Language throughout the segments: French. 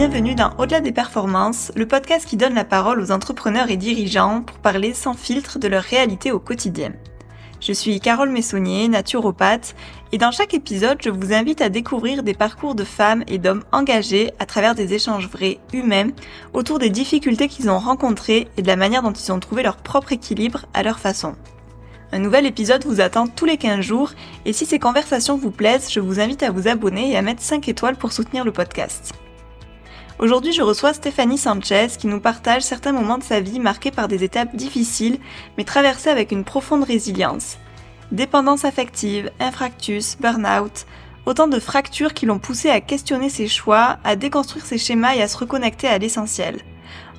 bienvenue dans Au-delà des performances, le podcast qui donne la parole aux entrepreneurs et dirigeants pour parler sans filtre de leur réalité au quotidien. Je suis Carole Messonnier, naturopathe, et dans chaque épisode, je vous invite à découvrir des parcours de femmes et d'hommes engagés à travers des échanges vrais, humains, autour des difficultés qu'ils ont rencontrées et de la manière dont ils ont trouvé leur propre équilibre à leur façon. Un nouvel épisode vous attend tous les 15 jours, et si ces conversations vous plaisent, je vous invite à vous abonner et à mettre 5 étoiles pour soutenir le podcast. Aujourd'hui, je reçois Stéphanie Sanchez qui nous partage certains moments de sa vie marqués par des étapes difficiles, mais traversés avec une profonde résilience. Dépendance affective, infarctus, burn-out, autant de fractures qui l'ont poussée à questionner ses choix, à déconstruire ses schémas et à se reconnecter à l'essentiel.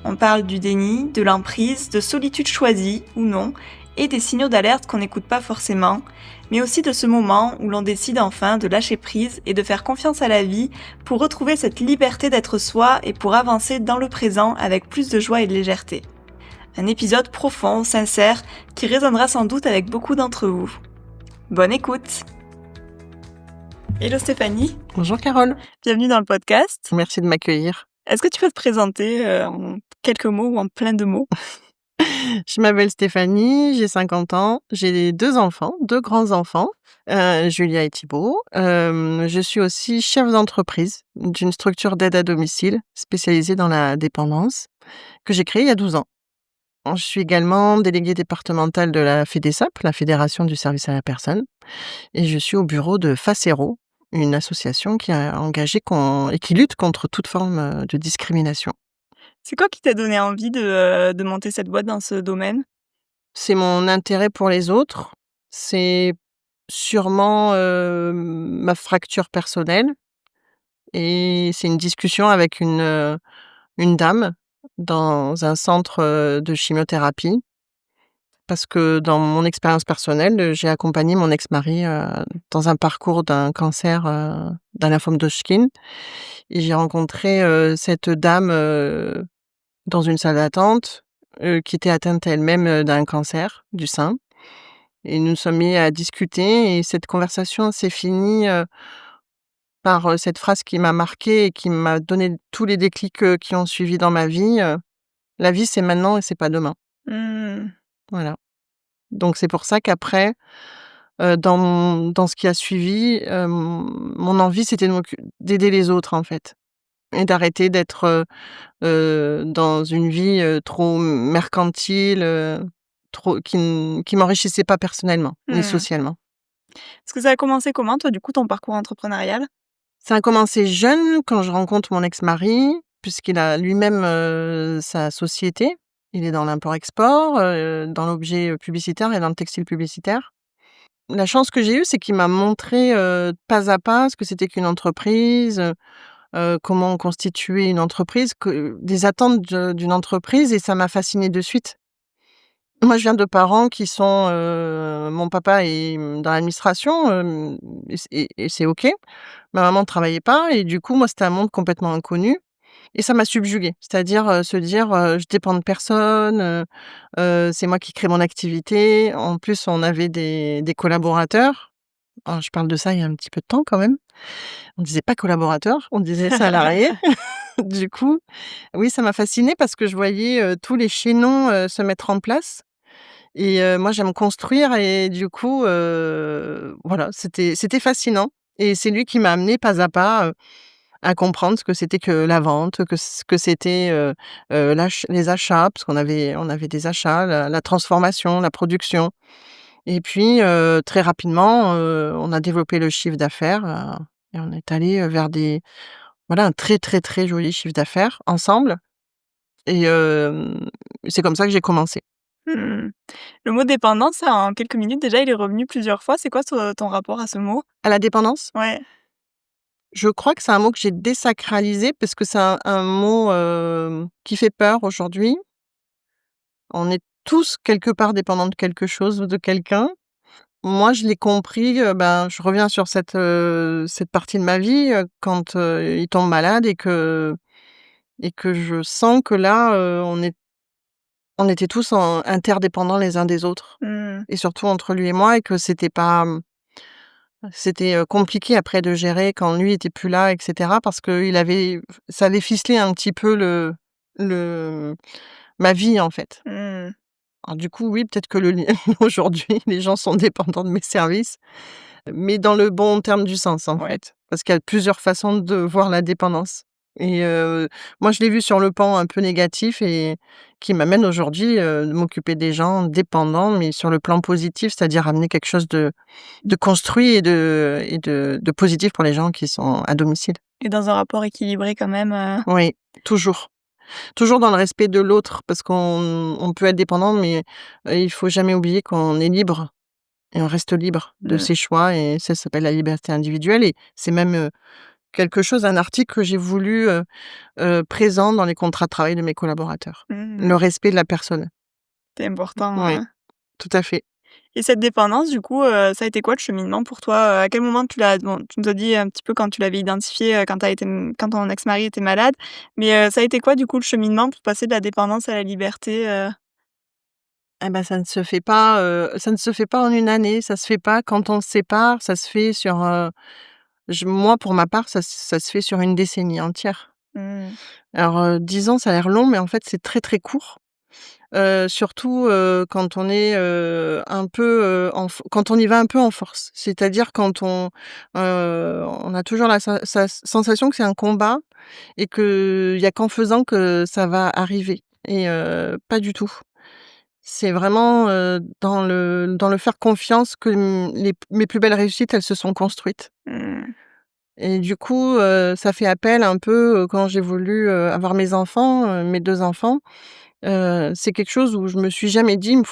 On parle du déni, de l'emprise, de solitude choisie ou non, et des signaux d'alerte qu'on n'écoute pas forcément, mais aussi de ce moment où l'on décide enfin de lâcher prise et de faire confiance à la vie pour retrouver cette liberté d'être soi et pour avancer dans le présent avec plus de joie et de légèreté. Un épisode profond, sincère, qui résonnera sans doute avec beaucoup d'entre vous. Bonne écoute! Hello Stéphanie! Bonjour Carole! Bienvenue dans le podcast. Merci de m'accueillir. Est-ce que tu peux te présenter en quelques mots ou en plein de mots? Je m'appelle Stéphanie, j'ai 50 ans, j'ai 2 enfants, 2 grands-enfants, Julia et Thibaut. Je suis aussi chef d'entreprise d'une structure d'aide à domicile spécialisée dans la dépendance que j'ai créée il y a 12 ans. Je suis également déléguée départementale de la FEDESAP, la Fédération du service à la personne, et je suis au bureau de Facero, une association qui a engagé et qui lutte contre toute forme de discrimination. C'est quoi qui t'a donné envie de monter cette boîte dans ce domaine? C'est mon intérêt pour les autres, c'est sûrement, ma fracture personnelle et c'est une discussion avec une dame dans un centre, de chimiothérapie. Parce que dans mon expérience personnelle, j'ai accompagné mon ex-mari, dans un parcours d'un cancer, d'un lymphome d'Hodgkin et j'ai rencontré, cette dame, dans une salle d'attente, qui était atteinte elle-même, d'un cancer du sein et nous nous sommes mis à discuter et cette conversation s'est finie, par, cette phrase qui m'a marquée et qui m'a donné tous les déclics, qui ont suivi dans ma vie, «La vie, c'est maintenant et c'est pas demain». Mmh. Voilà. Donc c'est pour ça qu'après, dans ce qui a suivi, mon envie, c'était d'aider les autres, en fait et d'arrêter d'être, dans une vie, trop mercantile, trop qui m'enrichissait pas personnellement, ni Mmh. socialement. Est-ce que ça a commencé comment toi, du coup, ton parcours entrepreneurial? Ça a commencé jeune, quand je rencontre mon ex-mari, puisqu'il a lui-même, sa société. Il est dans l'import-export, dans l'objet, publicitaire et dans le textile publicitaire. La chance que j'ai eue, c'est qu'il m'a montré, pas à pas ce que c'était qu'une entreprise, comment constituer une entreprise, des attentes d'une entreprise et ça m'a fascinée de suite. Moi, je viens de parents qui sont, mon papa est, dans l'administration, et c'est OK. Ma maman ne travaillait pas et du coup, moi, c'était un monde complètement inconnu et ça m'a subjuguée. C'est-à-dire, se dire, «Je dépends de personne, c'est moi qui crée mon activité». En plus, on avait des collaborateurs. Alors je parle de ça il y a un petit peu de temps quand même. On disait pas collaborateurs, on disait salariés. Du coup, oui, ça m'a fascinée parce que je voyais, tous les chaînons, se mettre en place et moi j'aime construire et du coup, voilà, c'était fascinant et c'est lui qui m'a amenée pas à pas, à comprendre ce que c'était que la vente, que ce que c'était, les achats, parce on avait des achats, la transformation, la production et puis, très rapidement, on a développé le chiffre d'affaires, et on est allé, vers un très, très, très joli chiffre d'affaires ensemble et c'est comme ça que j'ai commencé. Mmh. Le mot dépendance, là, en quelques minutes déjà, il est revenu plusieurs fois. C'est quoi ton rapport à ce mot? À la dépendance, Ouais. je crois que c'est un mot que j'ai désacralisé parce que c'est un mot, qui fait peur aujourd'hui. On est tous quelque part dépendants de quelque chose ou de quelqu'un. Moi, je l'ai compris, je reviens sur cette partie de ma vie, quand, il tombe malade et que je sens que là, on était tous interdépendants les uns des autres Mmh. et surtout entre lui et moi et que c'était pas, C'était, compliqué après de gérer quand lui était plus là et cetera parce ça avait ficelé un petit peu le ma vie, en fait. Mmh. Alors du coup, oui, peut-être que le li aujourd'hui, les gens sont dépendants de mes services, mais dans le bon terme du sens, en Ouais. fait. Parce qu'il y a plusieurs façons de voir la dépendance et moi, je l'ai vu sur le pan un peu négatif et qui m'amène aujourd'hui, de m'occuper des gens dépendants, mais sur le plan positif, c'est-à-dire amener quelque chose de construit et de positif pour les gens qui sont à domicile. Et dans un rapport équilibré quand même, Oui, toujours. Toujours dans le respect de l'autre parce qu'on peut être dépendant, mais il faut jamais oublier qu'on est libre et on reste libre de mmh. ses choix et ça s'appelle la liberté individuelle et c'est même, quelque chose un article que j'ai voulu, présent dans les contrats de travail de mes collaborateurs. Mmh. Le respect de la personne. C'est important, Oui, tout à fait. et cette dépendance du coup, ça a été quoi le cheminement pour toi? À quel moment tu nous as dit un petit peu quand tu l'avais identifié, quand ton ex-mari était malade, mais ça a été quoi du coup le cheminement pour passer de la dépendance à la liberté? Eh ben, ça ne se fait pas en une année, ça se fait pas quand on se sépare, ça se fait sur, moi pour ma part, ça se fait sur une décennie entière. Mmh. Alors, 10 ans, ça a l'air long, mais en fait, c'est très, très court. Surtout, quand on est, un peu, quand on y va un peu en force. C'est-à-dire on a toujours la sensation que c'est un combat et qu'il y a qu'en faisant que ça va arriver et pas du tout. C'est vraiment, dans le faire confiance que, mes plus belles réussites, elles se sont construites Mmh. et du coup, ça fait appel un peu, quand j'ai voulu, avoir mes enfants, mes 2 enfants. C'est quelque chose où je me suis jamais dit: il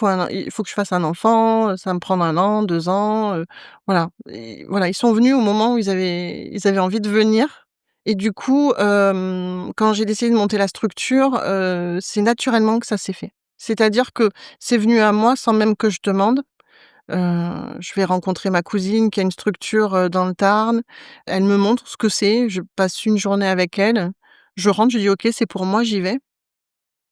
faut que je fasse un enfant, ça va me prendre 1 an, 2 ans», voilà et voilà, ils sont venus au moment où ils avaient envie de venir et du coup, quand j'ai décidé de monter la structure, c'est naturellement que ça s'est fait. C'est-à-dire que c'est venu à moi sans même que je demande. Je vais rencontrer ma cousine qui a une structure, dans le Tarn. Elle me montre ce que c'est, je passe une journée avec elle. Je rentre, je dis: «OK, c'est pour moi, j'y vais».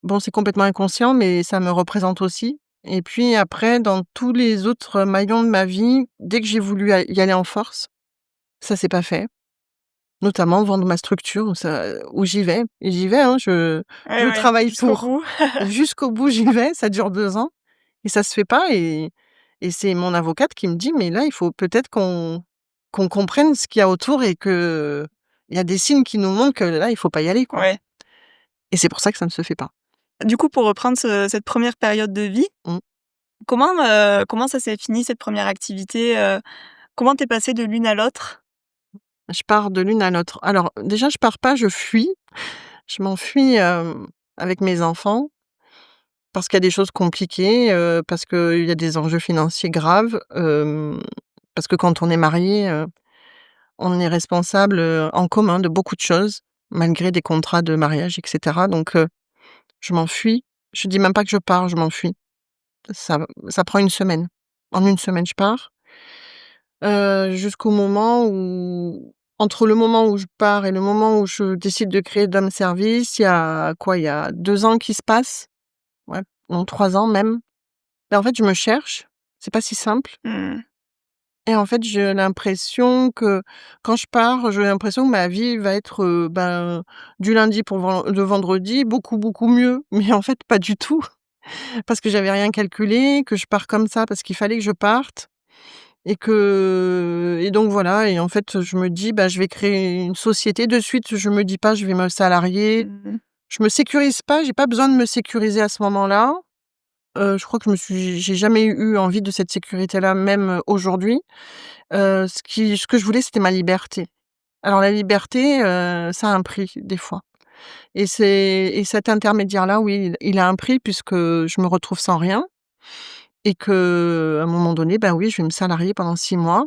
Bon, c'est complètement inconscient, mais ça me représente aussi et puis après, dans tous les autres maillons de ma vie, dès que j'ai voulu y aller en force, ça s'est pas fait. Notamment vendre ma structure où j'y vais et j'y vais, hein, Ouais, je ouais, travaille jusqu'au pour. bout. Jusqu'au bout, j'y vais, ça dure 2 ans et ça se fait pas et c'est mon avocate qui me dit: «Mais là, il faut peut-être qu'on comprenne ce qu'il y a autour et qu'il y a des signes qui nous montrent que là, il faut pas y aller, quoi» Ouais. et c'est pour ça que ça ne se fait pas. Du coup, pour reprendre cette première période de vie, Mmh. comment ça s'est fini cette première activité? Comment tu es passée de l'une à l'autre? Je pars de l'une à l'autre. Alors, déjà, je pars pas, je fuis. Je m'enfuis, avec mes enfants parce qu'il y a des choses compliquées, parce qu'il y a des enjeux financiers graves, parce que quand on est marié, on est responsable, en commun de beaucoup de choses, malgré des contrats de mariage et cetera. Donc, je m'enfuis. Je dis même pas que je pars, je m'enfuis. Ça prend une semaine. En une semaine, je pars. Jusqu'au moment où entre le moment où je pars et le moment où je décide de créer Dom Service, il y a quoi? Il y a 2 ans qui se passent. Ouais, non 3 ans même. Et en fait, je me cherche, c'est pas si simple Mmh. et en fait, j'ai l'impression que quand je pars, j'ai l'impression que ma vie va être, du lundi pour le vendredi, beaucoup, beaucoup mieux. Mais en fait, pas du tout, parce que j'avais rien calculé, que je pars comme ça parce qu'il fallait que je parte. Et donc voilà et en fait, je me dis: «Bah, je vais créer une société». De suite, je me dis pas: «Je vais me salarier». Mmh. Je me sécurise pas, j'ai pas besoin de me sécuriser à ce moment-là. Je crois que j'ai jamais eu envie de cette sécurité-là, même, aujourd'hui. Ce que je voulais, c'était ma liberté. Alors la liberté, ça a un prix, des fois et cet intermédiaire-là, oui, il a un prix puisque je me retrouve sans rien et qu'à un moment donné, bah, oui, je vais me salarier pendant 6 mois.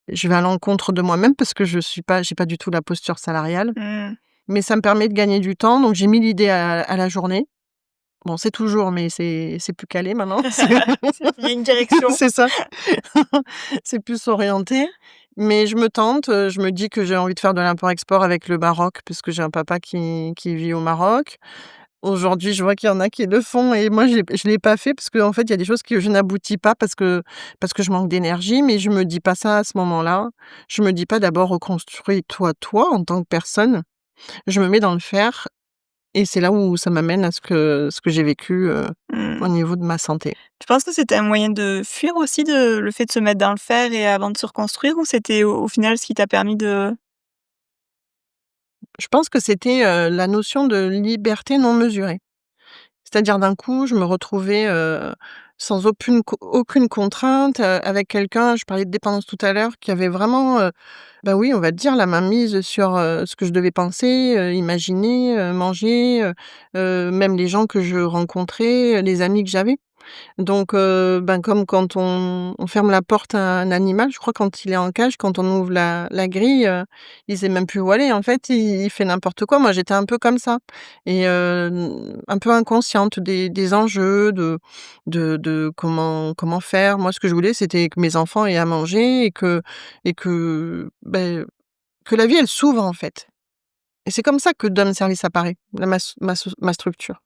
Je vais à l'encontre de moi-même parce que j'ai pas du tout la posture salariale, Mmh. mais ça me permet de gagner du temps, donc j'ai mis l'idée à la journée. Bon, c'est toujours, mais c'est plus calé maintenant. Il y a une direction. C'est ça. C'est plus orienté, mais je me tente, je me dis que j'ai envie de faire de l'import-export avec le Maroc puisque j'ai un papa qui vit au Maroc. Aujourd'hui, je vois qu'il y en a qui le font et moi je l'ai pas fait parce qu'en fait, il y a des choses que je n'aboutis pas parce que je manque d'énergie, mais je me dis pas ça à ce moment-là. Je me dis pas d'abord: «Reconstruis-toi, toi, en tant que personne». Je me mets dans le faire et c'est là où ça m'amène à ce que j'ai vécu, au Mmh. niveau de ma santé. Tu penses que c'était un moyen de fuir aussi, de le fait de se mettre dans le fer et avant de se reconstruire, ou c'était au final ce qui t'a permis de Je pense que c'était, la notion de liberté non mesurée. C'est-à-dire d'un coup, je me retrouvais, sans aucune contrainte, avec quelqu'un, je parlais de dépendance tout à l'heure, qui avait vraiment, bah, oui, on va dire la main mise sur, ce que je devais penser, imaginer, manger, même les gens que je rencontrais, les amis que j'avais. Donc ben, comme quand on ferme la porte à un animal, je crois quand il est en cage, quand on ouvre la grille, il sait même plus où aller. En fait, il fait n'importe quoi. Moi, j'étais un peu comme ça et un peu inconsciente des enjeux, de comment faire. Moi, ce que je voulais, c'était que mes enfants aient à manger et que, beh, que la vie, elle s'ouvre, en fait, et c'est comme ça que Dom Service apparaît, ma structure.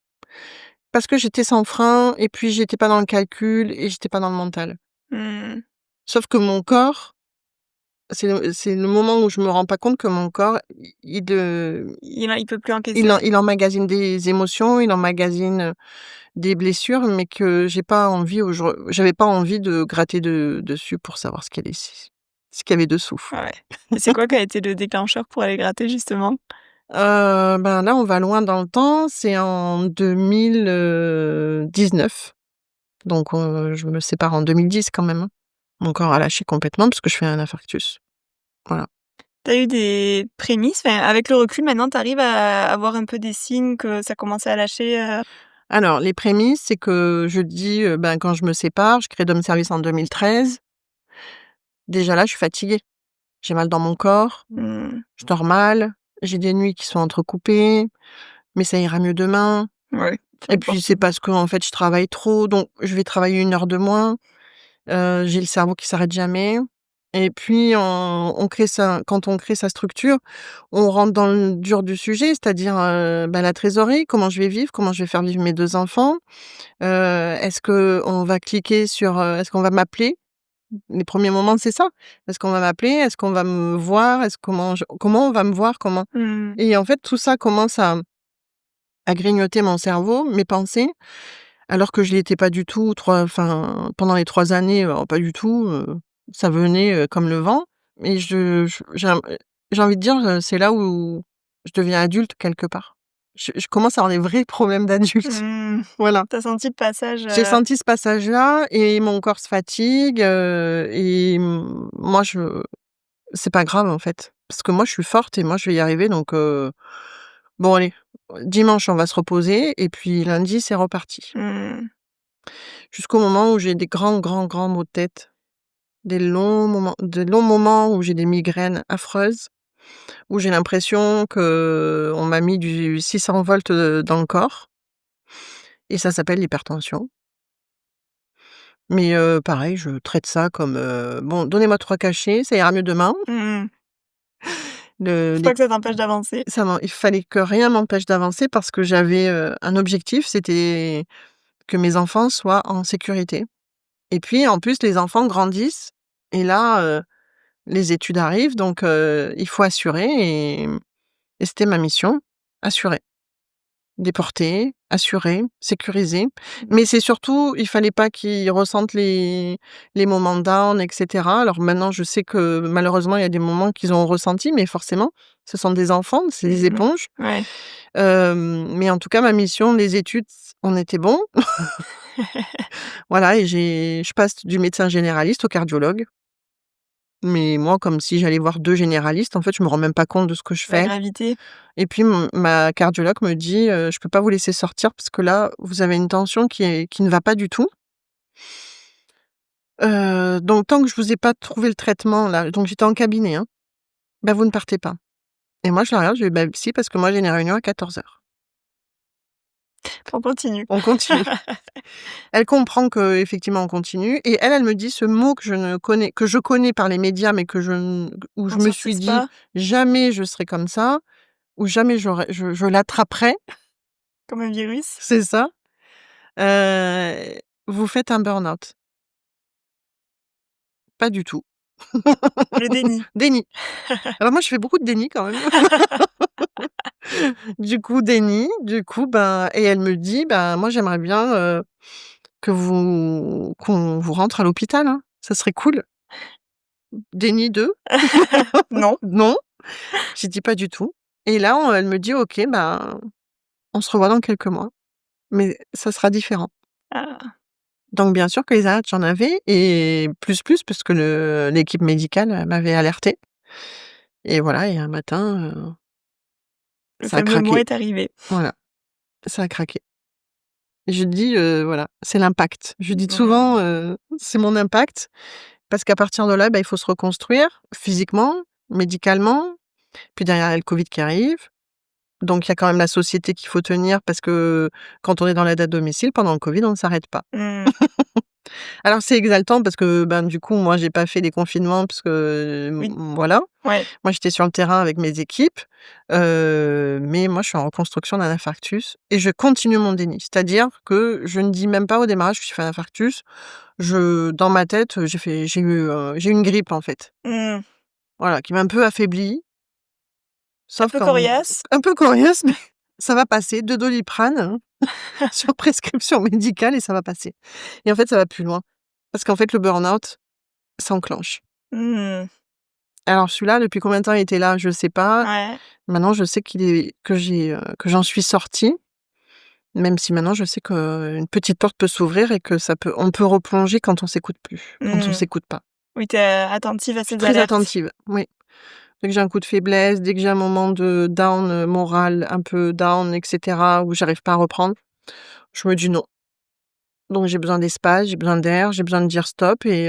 Parce que j'étais sans frein et puis j'étais pas dans le calcul et j'étais pas dans le mental. mmh, Sauf que mon corps, c'est le moment où je me rends pas compte que mon corps, il peut plus encaisser. il emmagasine des émotions, il emmagasine, des blessures, mais que j'ai pas envie j'avais pas envie de gratter dessus pour savoir ce qu'il y avait dessous. Ouais. Et c'est quoi qui a été le déclencheur pour aller gratter justement? Ben, là, on va loin dans le temps, c'est en 2019, donc je me sépare en 2010 quand même, hein. Mon corps a lâché complètement parce que je fais un infarctus. Voilà. T'as eu des prémices? Enfin, avec le recul maintenant, t'arrives à avoir un peu des signes que ça commençait à lâcher, Alors les prémices, c'est que je dis, ben, quand je me sépare, je crée Dom Service en 2013. Déjà là, je suis fatiguée. J'ai mal dans mon corps, Mmh, je dors mal, j'ai des nuits qui sont entrecoupées, mais ça ira mieux demain. ouais, c'est Et puis c'est important. parce qu'en fait, je travaille trop, donc je vais travailler 1 heure de moins. J'ai le cerveau qui s'arrête jamais et puis on crée ça quand on crée sa structure, on rentre dans le dur du sujet, c'est-à-dire, bah, la trésorerie, comment je vais vivre, comment je vais faire vivre mes 2 enfants. Est-ce qu'on va cliquer sur, est-ce qu'on va m'appeler? Les premiers moments, c'est ça. Est-ce qu'on va m'appeler? Est-ce qu'on va me voir? Est-ce comment on va me voir? Comment Mmh, et en fait, tout ça commence à grignoter mon cerveau, mes pensées, alors que je l'étais pas du tout pendant les 3 années, pas du tout, ça venait, comme le vent et j'ai envie de dire, c'est là où je deviens adulte quelque part. Je commence à avoir des vrais problèmes d'adulte. mmh. Voilà. Tu senti le passage, J'ai senti ce passage-là et mon corps se fatigue, et moi c'est pas grave en fait, parce que moi je suis forte et moi je vais y arriver donc bon allez, dimanche on va se reposer et puis lundi c'est reparti. mmh, Jusqu'au moment où j'ai des grands, grands, grands maux de tête, des longs moments où j'ai des migraines affreuses, où j'ai l'impression qu'on m'a mis du 600 volts, dans le corps et ça s'appelle l'hypertension. Mais pareil, je traite ça comme, bon, donnez-moi 3 cachets, ça ira mieux demain. mmh. Le Faut les pas que ça t'empêche d'avancer. Il fallait que rien m'empêche d'avancer parce que j'avais, un objectif, c'était que mes enfants soient en sécurité et puis en plus les enfants grandissent et là, les études arrivent donc il faut assurer et c'était ma mission, assurer. Déporter, assurer, sécuriser. Mais c'est surtout, il fallait pas qu'ils ressentent les moments down et cetera. Alors maintenant, je sais que malheureusement, il y a des moments qu'ils ont ressentis, mais forcément, ce sont des enfants, c'est des Mmh. éponges. Ouais. Mais en tout cas, ma mission, les études, on était bon. Voilà et je passe du médecin généraliste au cardiologue. Mais moi, comme si j'allais voir 2 généralistes, en fait, je me rends même pas compte de ce que je La fais. gravité. Et puis ma cardiologue me dit: «Je peux pas vous laisser sortir parce que là, vous avez une tension qui ne va pas du tout. Donc tant que je vous ai pas trouvé le traitement là», donc j'étais en cabinet, hein, «bah, vous ne partez pas». Et moi je la regarde, je lui dis: «Bah, si, parce que moi j'ai une réunion à 14h». On continue. On continue. Elle comprend qu'effectivement on continue et elle me dit ce mot que je connais par les médias, mais que où je On me suis sortisse dit: pas. «Jamais je serai comme ça» ou «Jamais je l'attraperai». Comme un virus. C'est ça. Vous faites un burn-out. Pas du tout. Le déni. Déni. Alors moi, je fais beaucoup de déni quand même. Du coup, déni, ben et elle me dit: «Ben, moi, j'aimerais bien, qu'on vous rentre à l'hôpital, hein. Ça serait cool». Déni 2. Non. Non. J'ai dit: «Pas du tout» et là, elle me dit: «OK, ben, on se revoit dans quelques mois, mais ça sera différent». Ah. Donc bien sûr que les alertes, j'en avais et plus parce que l'équipe médicale, m'avait alertée et voilà et un matin, Le ça a fameux mot craqué. est arrivé. Voilà, ça a craqué. Et je dis, voilà, c'est l'impact. Je dis Mmh. souvent, c'est mon impact parce qu'à partir de là, bah, il faut se reconstruire physiquement, médicalement, puis derrière, il y a le covid qui arrive. Donc il y a quand même la société qu'il faut tenir parce que quand on est dans l'aide à domicile, pendant le covid, on ne s'arrête pas. Mmh. Alors c'est exaltant parce que, ben, du coup, moi, j'ai pas fait les confinements parce que, Oui. voilà. Ouais. Moi, j'étais sur le terrain avec mes équipes, mais moi, je suis en reconstruction d'un infarctus et je continue mon déni. C'est-à-dire que je ne dis même pas au démarrage que j'ai fait un infarctus. Dans ma tête, j'ai eu une grippe, en fait. Mmh. Voilà, qui m'a un peu affaiblie, Un sauf peu qu'en coriace. un peu coriace, mais ça va passer. 2 Doliprane, hein, sur prescription médicale et ça va passer et en fait, ça va plus loin parce qu'en fait, le burn-out s'enclenche. Mmh. Alors celui-là, depuis combien de temps il était là, je sais pas. Ouais. Maintenant, je sais que j'en suis sortie, même si maintenant je sais qu'une petite porte peut s'ouvrir et que on peut replonger quand on s'écoute plus, quand on Mmh. s'écoute pas. Oui, tu es attentive à Je suis ces très alertes. attentive, oui. Dès que j'ai un coup de faiblesse, dès que j'ai un moment de down, moral, un peu down et cetera, où j'arrive pas à reprendre, je me dis: «Non». Donc j'ai besoin d'espace, j'ai besoin d'air, j'ai besoin de dire stop et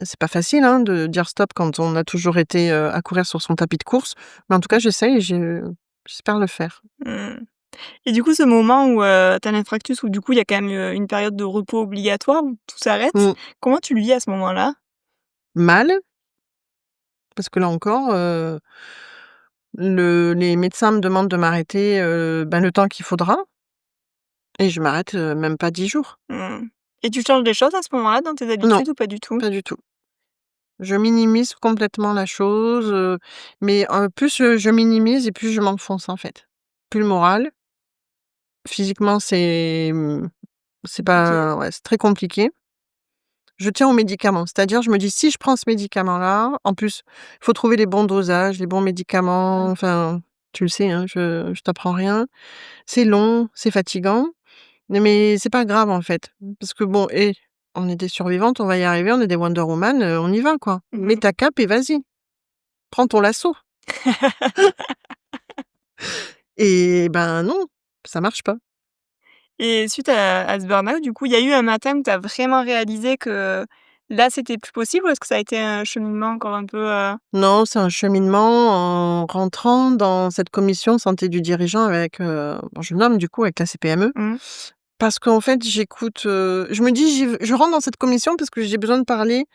c'est pas facile, hein, de dire stop quand on a toujours été, à courir sur son tapis de course, mais en tout cas j'essaye et j'espère le faire. Mmh. Et du coup, ce moment où, tu as l'infarctus, où du coup, il y a quand même, une période de repos obligatoire où tout s'arrête, Mmh. comment tu le vis à ce moment-là? Mal, parce que là encore, les médecins me demandent de m'arrêter, ben, le temps qu'il faudra et je m'arrête, même pas 10 jours. Mmh. Et tu changes des choses à ce moment-là dans tes Non, habitudes ou pas du tout? pas du tout. Je minimise complètement la chose, mais plus, je minimise et plus je m'enfonce, en fait. Plus le moral, physiquement, c'est Compliqué. pas ouais, c'est très compliqué. Je tiens aux médicaments, c'est-à-dire je me dis: «Si je prends ce médicament-là», en plus, il faut trouver les bons dosages, les bons médicaments, Mmh. enfin, tu le sais, hein, je t'apprends rien. C'est long, c'est fatigant, mais c'est pas grave, en fait, parce que bon, on est des survivantes, on va y arriver, on est des Wonder Woman, on y va, quoi. Mets Mmh. ta cape et vas-y, prends ton lasso et ben, non, ça marche pas. Et suite à ce burn-out, du coup, il y a eu un matin où tu as vraiment réalisé que là, c'était plus possible, ou est-ce que ça a été un cheminement encore un peu, Non, c'est un cheminement en rentrant dans cette commission santé du dirigeant avec, bon, je nomme du coup avec la CPME. mmh, Parce qu'en fait, j'écoute, je me dis: je rentre dans cette commission parce que j'ai besoin de parler,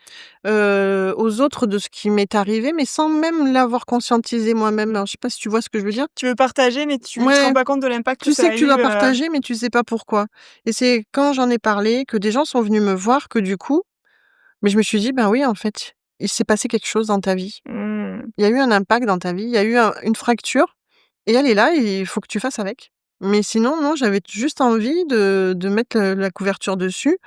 aux autres de ce qui m'est arrivé, mais sans même l'avoir conscientisé moi-même. Alors je sais pas si tu vois ce que je veux dire? tu veux partager, mais tu te rends Ouais, pas compte de l'impact que tu ça sais a que tu eu, dois partager, mais tu sais pas pourquoi et c'est quand j'en ai parlé que des gens sont venus me voir que du coup, mais je me suis dit: «Ben oui, en fait, il s'est passé quelque chose dans ta vie. mmh, Il y a eu un impact dans ta vie, il y a eu une fracture et elle est là et il faut que tu fasses avec». Mais sinon, non, j'avais juste envie de mettre, la couverture dessus.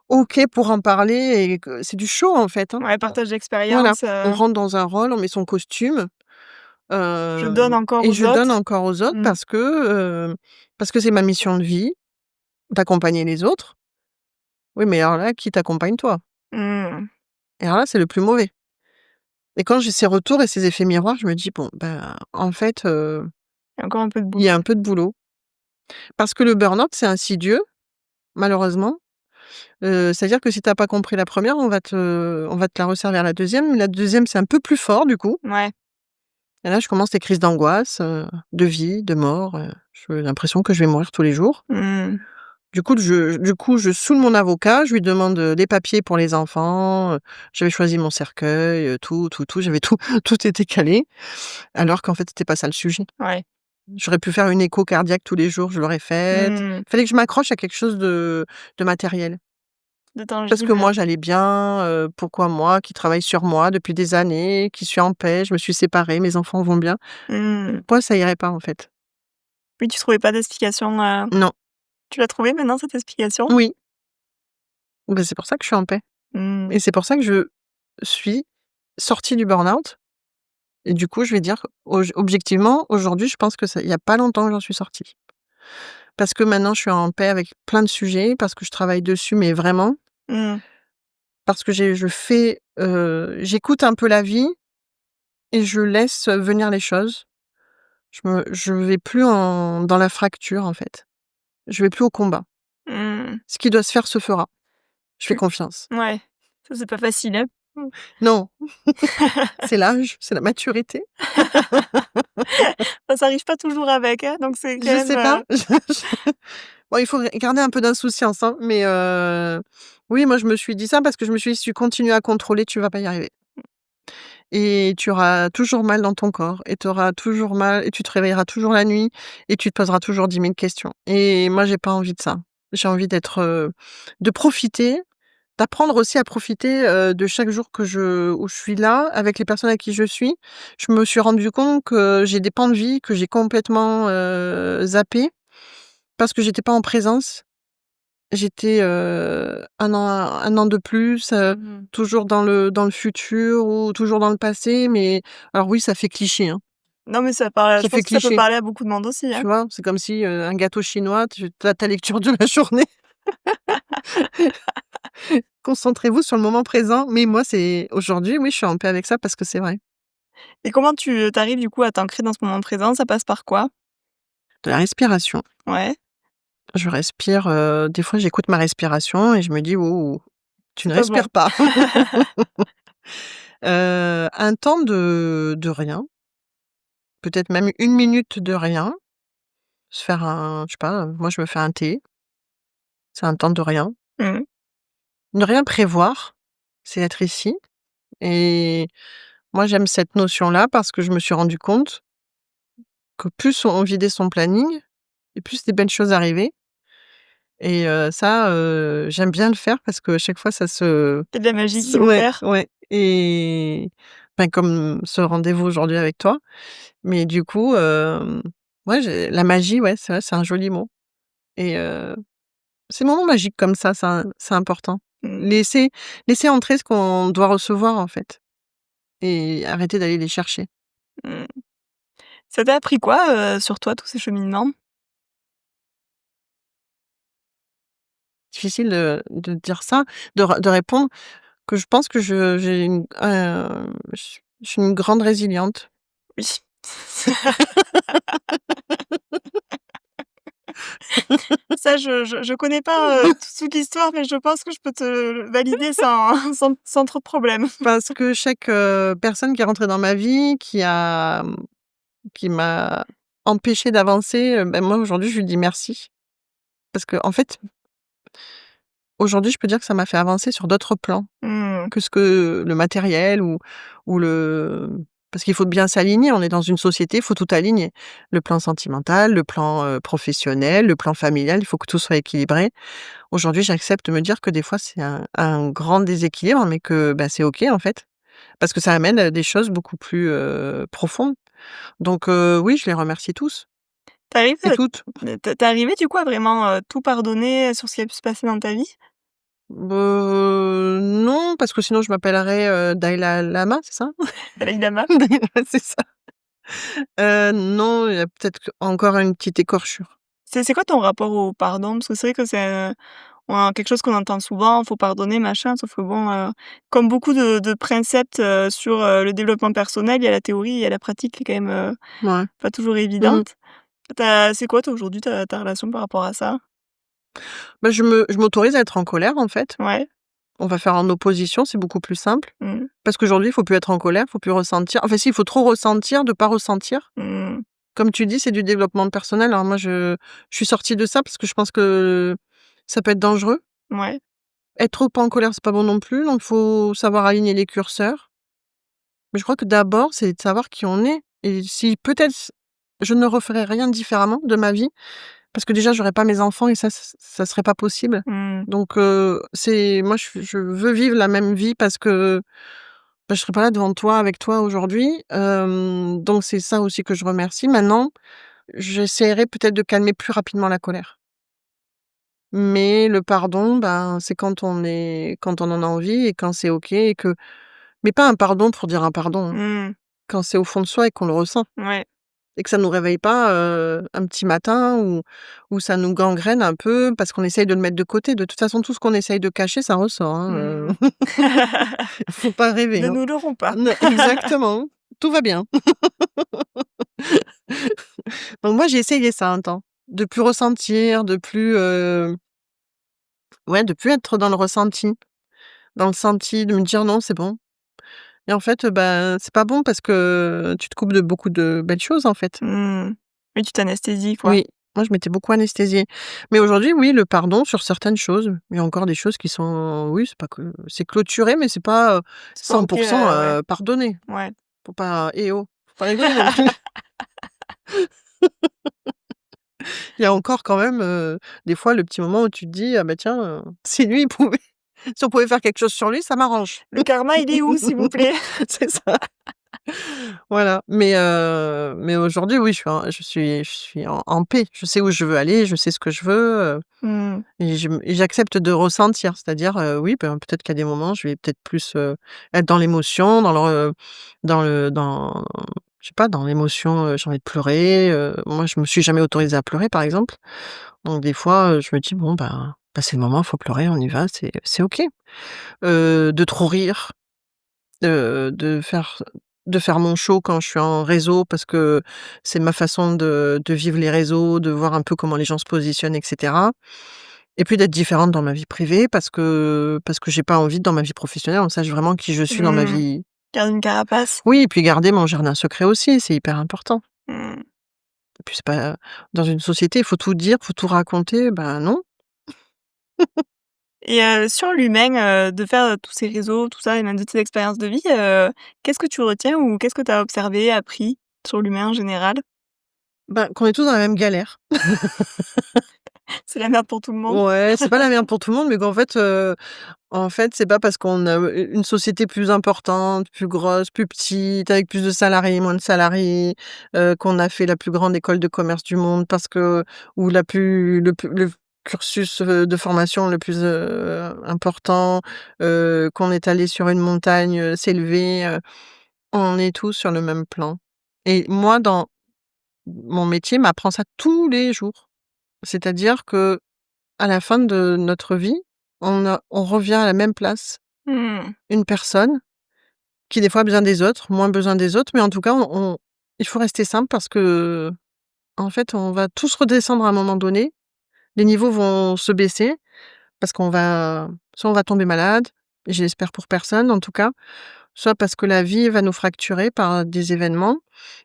OK pour en parler et que c'est du show, en fait, hein. ouais, partage Voilà, d'expérience, on rentre dans un rôle, on met son costume, je donne encore et aux je donne autres. encore aux autres Mmh, parce que c'est ma mission de vie, d'accompagner les autres. Oui, mais alors là, qui t'accompagne toi? mmh, Et alors là, c'est le plus mauvais. Et quand j'ai ces retours et ces effets miroirs, je me dis: «Bon, ben, en fait, il y a encore un peu de il y boulot. a un peu de boulot». Parce que le burn-out, c'est insidieux, malheureusement. C'est-à-dire que si tu as pas compris la première, on va te la resservir la deuxième. La deuxième, c'est un peu plus fort, du coup. Ouais. Et là, je commence les crises d'angoisse, de vie, de mort, j'ai l'impression que je vais mourir tous les jours. Mmh. Du coup, je saoule mon avocat, je lui demande, les papiers pour les enfants, j'avais choisi mon cercueil, tout, j'avais tout tout était calé, alors qu'en fait, c'était pas ça le sujet. Ouais. J'aurais pu faire une écho cardiaque tous les jours, je l'aurais faite. Mmh. Fallait que je m'accroche à quelque chose de matériel. De Parce que tangible. moi, j'allais bien, pourquoi moi qui travaille sur moi depuis des années, qui suis en paix, je me suis séparée, mes enfants vont bien. Mmh. Moi, ça irait pas, en fait. Oui, tu trouvais pas d'explication, Non. tu l'as trouvée maintenant cette explication? Oui, bah, c'est pour ça que je suis en paix Mmh. et c'est pour ça que je suis sortie du burn-out et du coup, je vais dire objectivement, aujourd'hui, je pense que ça il y a pas longtemps que j'en suis sortie. Parce que maintenant, je suis en paix avec plein de sujets, parce que je travaille dessus, mais vraiment, Mmh. parce que je fais, j'écoute un peu la vie et je laisse venir les choses. Je vais plus dans la fracture, en fait. Je vais plus au combat. Mmh. Ce qui doit se faire se fera. Je fais Tu confiance. Ouais, ça c'est pas facile, hein? Mmh. Non, c'est l'âge, c'est la maturité. Ça s'arrive pas toujours avec, hein, donc c'est quand Je même, sais pas, bon, il faut garder un peu d'insouciance, hein, mais oui, moi, je me suis dit ça parce que je me suis dit: «Si tu continues à contrôler, tu vas pas y arriver et tu auras toujours mal dans ton corps et tu auras toujours mal et tu te réveilleras toujours la nuit et tu te poseras toujours 10 000 questions» et moi, j'ai pas envie de ça. J'ai envie de profiter, d'apprendre aussi à profiter, de chaque jour où je suis là, avec les personnes avec qui je suis. Je me suis rendu compte que j'ai des pans de vie que j'ai complètement, zappés parce que j'étais pas en présence. J'étais, 1 an de plus, Mmh. toujours dans le futur ou toujours dans le passé, mais alors oui, ça fait cliché, hein. Non, mais ça parle Ça je fait pense que ça peut cliché, parler à beaucoup de monde aussi, hein. tu vois? C'est comme si, un gâteau chinois, tu as ta lecture de la journée. Concentrez-vous sur le moment présent, mais moi, c'est aujourd'hui, oui, je suis en paix avec ça parce que c'est vrai. Et comment tu arrives du coup à t'ancrer dans ce moment présent? Ça passe par quoi? De la respiration. Ouais, Je respire, des fois, j'écoute ma respiration et je me dis: «Oh, tu c'est ne pas bon. respires pas». Un temps de rien, peut-être même 1 minute de rien, se faire je sais pas, moi, je me fais un thé, c'est un temps de rien. Mmh. Ne rien prévoir, c'est être ici et moi, j'aime cette notion-là parce que je me suis rendu compte que plus on vidait son planning et plus des belles choses arrivaient et ça, j'aime bien le faire parce qu'à chaque fois ça se Il y a de la magie s qui ouais, opère. ouais et enfin, comme ce rendez-vous aujourd'hui avec toi, mais du coup, ouais, j'ai la magie, ouais, c'est vrai, c'est un joli mot et ces moments magiques comme ça, c'est important. Mmh. Laisser laisser entrer ce qu'on doit recevoir, en fait et arrêter d'aller les chercher. Mmh. Ça t'a appris quoi, sur toi, tous ces cheminements? Difficile de dire ça, de répondre que je pense que je suis une grande résiliente. Oui. Ça, je connais pas, toute l'histoire, mais je pense que je peux te le valider sans trop de problème. Parce que chaque, personne qui est rentrée dans ma vie, qui m'a empêchée d'avancer, bah, moi aujourd'hui je lui dis merci. Parce qu'en fait, aujourd'hui je peux dire que ça m'a fait avancer sur d'autres plans Mmh. que ce que le matériel ou le parce qu'il faut bien s'aligner, on est dans une société, il faut tout aligner. Le plan sentimental, le plan, professionnel, le plan familial, il faut que tout soit équilibré. Aujourd'hui, j'accepte de me dire que des fois c'est un grand déséquilibre, mais que, bah, c'est OK en fait. Parce que ça amène à des choses beaucoup plus, profondes. Donc oui, je les remercie tous Tu arrives, et toutes. tu arrivé du coup à vraiment, tout pardonner sur ce qui a pu se passer dans ta vie? Non, parce que sinon je m'appellerais, Dalai Lama, c'est ça? Dalai Lama? C'est ça. Non, il y a peut-être encore une petite écorchure. C'est quoi ton rapport au pardon? Parce que c'est vrai que c'est, quelque chose qu'on entend souvent, faut pardonner, machin, sauf que bon, comme beaucoup de préceptes, sur, le développement personnel, il y a la théorie, il y a la pratique qui est quand même, Ouais. pas toujours Mmh. évidente. C'est quoi toi aujourd'hui ta relation par rapport à ça? Bah, je m'autorise à être en colère, en fait. Ouais. On va faire en opposition, c'est beaucoup plus simple. Mmh. Parce qu'aujourd'hui, il faut plus être en colère, il faut plus ressentir. Enfin si, il faut trop ressentir, de pas ressentir. Mmh. Comme tu dis, c'est du développement personnel. Alors moi, je suis sortie de ça parce que je pense que ça peut être dangereux. Ouais. Être trop en colère, c'est pas bon non plus, donc faut savoir aligner les curseurs. Mais je crois que d'abord, c'est de savoir qui on est et si peut-être je ne referais rien différemment de ma vie parce que déjà j'aurais pas mes enfants et ça serait pas possible. Mmh. Donc c'est moi je veux vivre la même vie parce que, bah, je serais pas là devant toi, avec toi aujourd'hui, donc c'est ça aussi que je remercie. Maintenant, j'essaierai peut-être de calmer plus rapidement la colère. Mais le pardon, ben, c'est quand on en a envie et quand c'est OK et que mais pas un pardon pour dire un pardon, hein. Mmh. Quand c'est au fond de soi et qu'on le ressent Ouais. et que ça nous réveille pas, un petit matin ou ça nous gangrène un peu parce qu'on essaye de le mettre de côté. De toute façon, tout ce qu'on essaye de cacher, ça ressort, hein, Mmh. faut pas rêver, Ne hein. nous leurrons pas. Ne exactement, tout va bien. Donc moi, j'ai essayé ça un temps, de plus ressentir, de plus, ouais, de plus être dans le ressenti, dans le senti, de me dire: «Non, c'est bon». Et en fait, bah, c'est pas bon parce que tu te coupes de beaucoup de belles choses, en fait. Mmh. Oui, tu t'anesthésies, quoi. Oui, moi, je m'étais beaucoup anesthésiée. Mais aujourd'hui, oui, le pardon sur certaines choses. Il y a encore des choses qui sont oui, c'est pas que c'est clôturé, mais c'est pas, C'est pas 100 OK, ouais. pardonné. Ouais. Faut pas eh oh, faut pas rigoler non plus. Il y a encore quand même, des fois, le petit moment où tu te dis: «Ah bah tiens, si lui, il pouvait si on pouvait faire quelque chose sur lui, ça m'arrange». Le karma, il est où, s'il vous plaît? C'est ça. Voilà, mais aujourd'hui, oui, je suis en paix. Je sais où je veux aller, je sais ce que je veux, Mmh. et j'accepte de ressentir. C'est-à-dire, oui, ben, peut-être qu'il y a des moments, je vais peut-être plus, être dans l'émotion, dans je sais pas, dans l'émotion, j'ai envie de pleurer, moi, je me suis jamais autorisée à pleurer, par exemple. Donc des fois, je me dis: «Bon, bah, c'est le moment, il faut pleurer, on y va, c'est OK». De trop rire. De faire de faire mon show quand je suis en réseau parce que c'est ma façon de vivre les réseaux, de voir un peu comment les gens se positionnent et cetera. Et puis d'être différente dans ma vie privée parce que j'ai pas envie dans ma vie professionnelle, on sache vraiment qui je suis dans ma Mmh. vie. Garde une carapace. Oui et puis garder mon jardin secret aussi, c'est hyper important. Mmh. Et puis c'est pas dans une société, il faut tout dire, faut tout raconter, ben non. Et sur l'humain, de faire, tous ces réseaux, tout ça et même de tes expériences de vie, qu'est-ce que tu retiens ou qu'est-ce que tu as observé, appris sur l'humain en général? Ben, qu'on est tous dans la même galère. C'est la merde pour tout le monde? Ouais, c'est pas la merde pour tout le monde, mais en fait, c'est pas parce qu'on a une société plus importante, plus grosse, plus petite, avec plus de salariés, moins de salariés, qu'on a fait la plus grande école de commerce du monde parce que ou le cursus, de formation le plus, important, qu'on est allé sur une montagne, s'élever, on est tous sur le même plan. Et moi, dans mon métier m'apprend ça tous les jours. C'est-à-dire que à la fin de notre vie, on revient à la même place. Mmh. Une personne qui des fois a besoin des autres, moins besoin des autres, mais en tout cas, il faut rester simple parce que en fait, on va tous redescendre à un moment donné. Les niveaux vont se baisser parce qu'on va soit on va tomber malade, et j'espère pour personne en tout cas, soit parce que la vie va nous fracturer par des événements,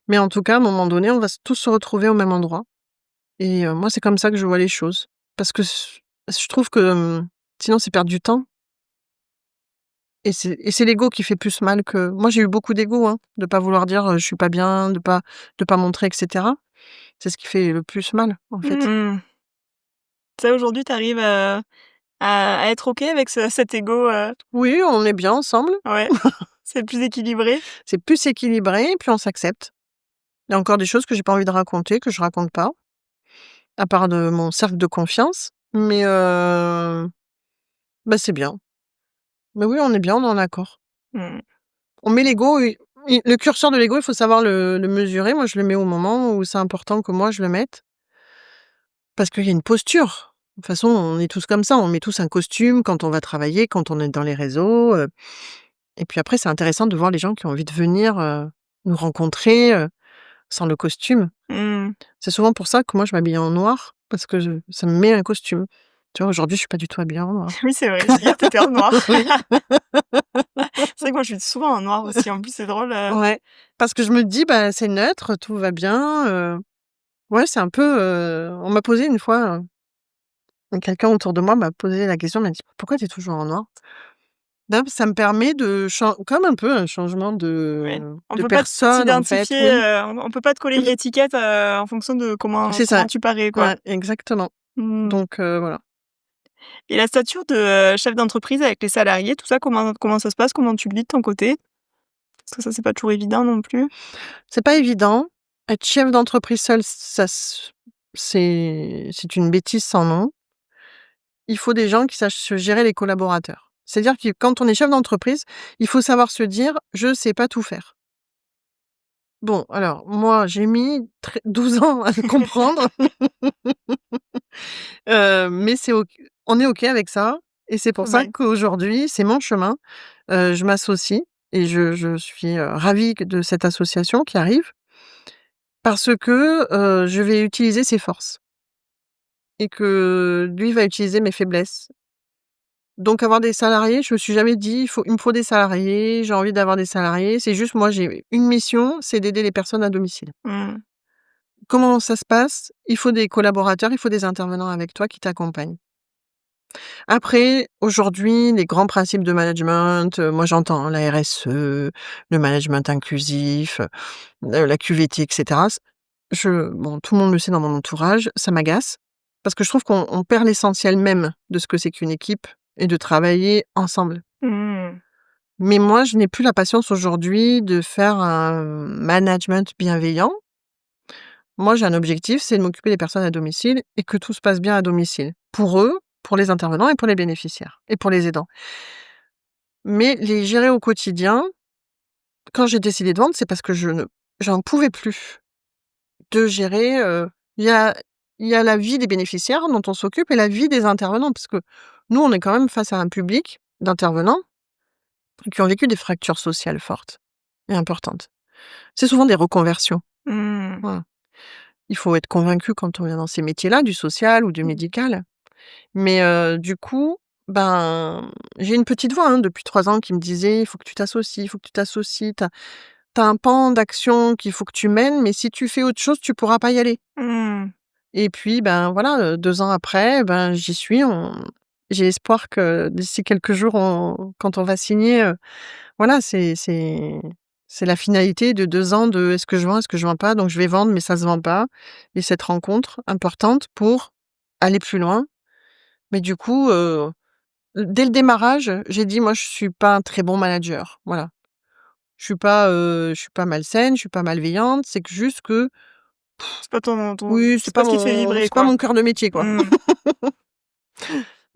mais en tout cas, à un moment donné, on va tous se retrouver au même endroit et moi, c'est comme ça que je vois les choses. Parce que je trouve que, sinon c'est perdre du temps. Et c'est l'ego qui fait plus mal que moi, j'ai eu beaucoup d'ego, hein, de pas vouloir dire, «Je suis pas bien», de pas montrer et cetera. C'est ce qui fait le plus mal, en fait. Mmh. Ça aujourd'hui tu arrives, à être OK avec cet ego, Oui, on est bien ensemble, ouais, c'est plus équilibré? c'est plus équilibré et puis on s'accepte. Il y a encore des choses que j'ai pas envie de raconter, que je raconte pas, à part de mon cercle de confiance, mais bah, c'est bien. Mais oui, on est bien, on est en accord. Mmh. On met l'ego et le curseur de l'ego, il faut savoir le mesurer. Moi, je le mets au moment où c'est important que moi je le mette. Parce qu'il y a une posture. De toute façon, on est tous comme ça, on met tous un costume quand on va travailler, quand on est dans les réseaux, et puis après, c'est intéressant de voir les gens qui ont envie de venir, nous rencontrer, sans le costume. Mmh. C'est souvent pour ça que moi je m'habille en noir, parce que ça me met un costume. Tu vois, aujourd'hui, je suis pas du tout habillée en noir. Oui, c'est vrai, hier tu étais en noir. Oui. C'est vrai que moi je suis souvent en noir aussi, en plus c'est drôle, Ouais, parce que je me dis: «Bah, c'est neutre, tout va bien», ouais, c'est un peu, on m'a posé une fois, quelqu'un autour de moi m'a posé la question, m'a dit: «Pourquoi tu es toujours en noir?» Donc ça me permet de comme un peu un changement Ouais. On de peut pas personne, en fait, t'identifier, oui. on peut pas te coller une étiquette, en fonction de comment C'est ça, tu parais, quoi. ouais, exactement. Mmh. Donc voilà. Et la stature de, chef d'entreprise avec les salariés, tout ça, comment ça se passe? Comment tu le vis de ton côté? Parce que ça, c'est pas toujours évident non plus. C'est pas évident. Être chef d'entreprise seul, c'est une bêtise sans nom. Il faut des gens qui sachent se gérer les collaborateurs. C'est-à-dire que quand on est chef d'entreprise, il faut savoir se dire: «Je sais pas tout faire». Bon, alors moi, j'ai mis 12 ans à le comprendre, mais c'est OK, on est OK avec ça et c'est pour ça Ouais. qu'aujourd'hui, c'est mon chemin. Je m'associe et je suis, ravie de cette association qui arrive parce que, je vais utiliser ses forces et que lui va utiliser mes faiblesses. Donc avoir des salariés, je me suis jamais dit: Il me faut des salariés, j'ai envie d'avoir des salariés». C'est juste moi, j'ai une mission, c'est d'aider les personnes à domicile. Mmh. Comment ça se passe? Il faut des collaborateurs, il faut des intervenants avec toi qui t'accompagnent. Après, aujourd'hui, les grands principes de management, moi j'entends, hein, la RSE, le management inclusif, la QVT et cetera. Bon, tout le monde le sait dans mon entourage, ça m'agace parce que je trouve qu'on perd l'essentiel même de ce que c'est qu'une équipe et de travailler ensemble. Mmh. Mais moi, je n'ai plus la patience aujourd'hui de faire un management bienveillant. Moi, j'ai un objectif, c'est de m'occuper des personnes à domicile et que tout se passe bien à domicile. Pour eux, pour les intervenants et pour les bénéficiaires et pour les aidants. Mais les gérer au quotidien, quand j'ai décidé de vendre, c'est parce que j'en pouvais plus de gérer, il y a il y a la vie des bénéficiaires dont on s'occupe et la vie des intervenants. Parce que nous, on est quand même face à un public d'intervenants qui ont vécu des fractures sociales fortes et importantes. C'est souvent des reconversions. Mmh. Voilà. Il faut être convaincu quand on vient dans ces métiers-là, du social ou du médical. Mais du coup, ben, j'ai une petite voix, hein, depuis 3 ans qui me disait: «Il faut que tu t'associes, il faut que tu t'associes. Tu as un pan d'action qu'il faut que tu mènes, mais si tu fais autre chose, tu pourras pas y aller». Mmh. Et puis, ben, voilà, 2 ans après, ben, j'y suis. J'ai espoir que d'ici quelques jours, quand on va signer, voilà, c'est la finalité de 2 ans de: «Est-ce que je vends? Est-ce que je vends pas?» Donc je vais vendre, mais ça se vend pas et cette rencontre importante pour aller plus loin. Mais du coup, dès le démarrage, j'ai dit: «Moi, je suis pas un très bon manager». Voilà. Je suis pas malsaine, je suis pas malveillante, c'est que juste que oui, C'est pas ce qui te fait vibrer, c'est pas quoi. mon cœur de métier, quoi. Mmh.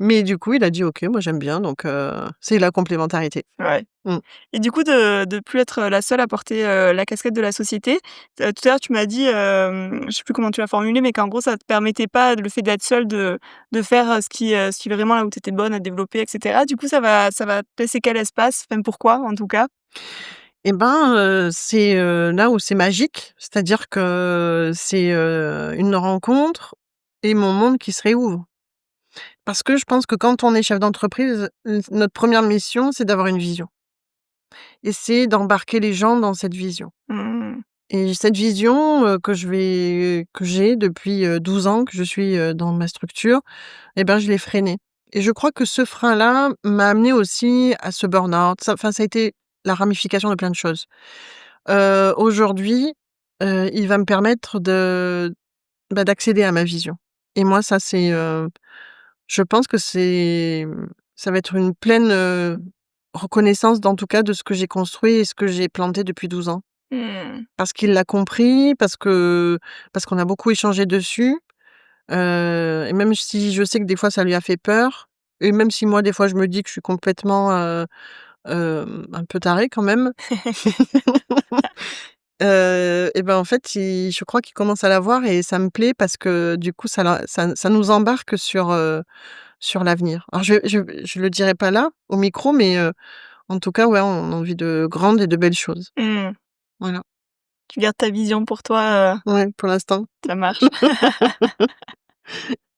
Mais du coup, il a dit: «OK, moi j'aime bien», donc c'est la complémentarité. Ouais. Mmh. Et du coup, de plus être la seule à porter, la casquette de la société, tout à l'heure, tu m'as dit, je sais plus comment tu l'as formulé, mais qu'en gros, ça te permettait pas, le fait d'être seule, de faire, ce qui est vraiment là où tu étais bonne à développer et cetera. Du coup, ça va te laisser quel espace? Enfin, pourquoi, en tout cas? Et ben, c'est, là où c'est magique, c'est-à-dire que c'est, une rencontre et mon monde qui se réouvre. Parce que je pense que quand on est chef d'entreprise, notre première mission, c'est d'avoir une vision et c'est d'embarquer les gens dans cette vision. Mmh. Et cette vision, que j'ai depuis, 12 ans que je suis, dans ma structure, et ben, je l'ai freinée. Et je crois que ce frein-là m'a amené aussi à ce burn-out. Ça a été la ramification de plein de choses. Aujourd'hui, il va me permettre d'accéder à ma vision. Et moi, ça, je pense que ça va être une pleine, reconnaissance, en tout cas, de ce que j'ai construit et ce que j'ai planté depuis 12 ans. Mmh. Parce qu'il l'a compris, parce qu'on a beaucoup échangé dessus, et même si je sais que des fois ça lui a fait peur et même si moi des fois je me dis que je suis complètement, un peu tarée quand même, et ben, en fait, je crois qu'il commence à la voir et ça me plaît parce que du coup ça nous embarque sur l'avenir. Alors je le dirai pas là, au micro, mais en tout cas, ouais, on a envie de grandes et de belles choses. Mmh. Voilà. Tu gardes ta vision pour toi, Ouais, pour l'instant. ça marche. Tout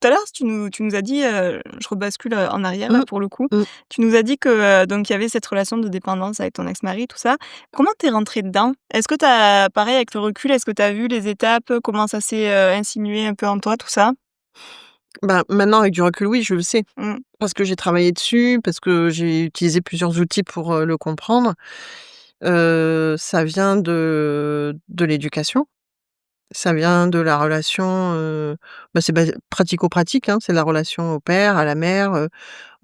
à l'heure, tu nous as dit, je rebascule, en arrière là Mmh, pour le coup. mmh. Tu nous as dit que, donc il y avait cette relation de dépendance avec ton ex-mari, tout ça. Comment tu es rentrée dedans? Est-ce que tu as pareil avec le recul, est-ce que tu as vu les étapes, comment ça s'est, insinué un peu en toi, tout ça? Bah, maintenant avec du recul, oui, je le sais. Mmh. Parce que j'ai travaillé dessus, parce que j'ai utilisé plusieurs outils pour, le comprendre. Ça vient de l'éducation, ça vient de la relation, c'est pratico-pratique, hein. C'est la relation au père, à la mère,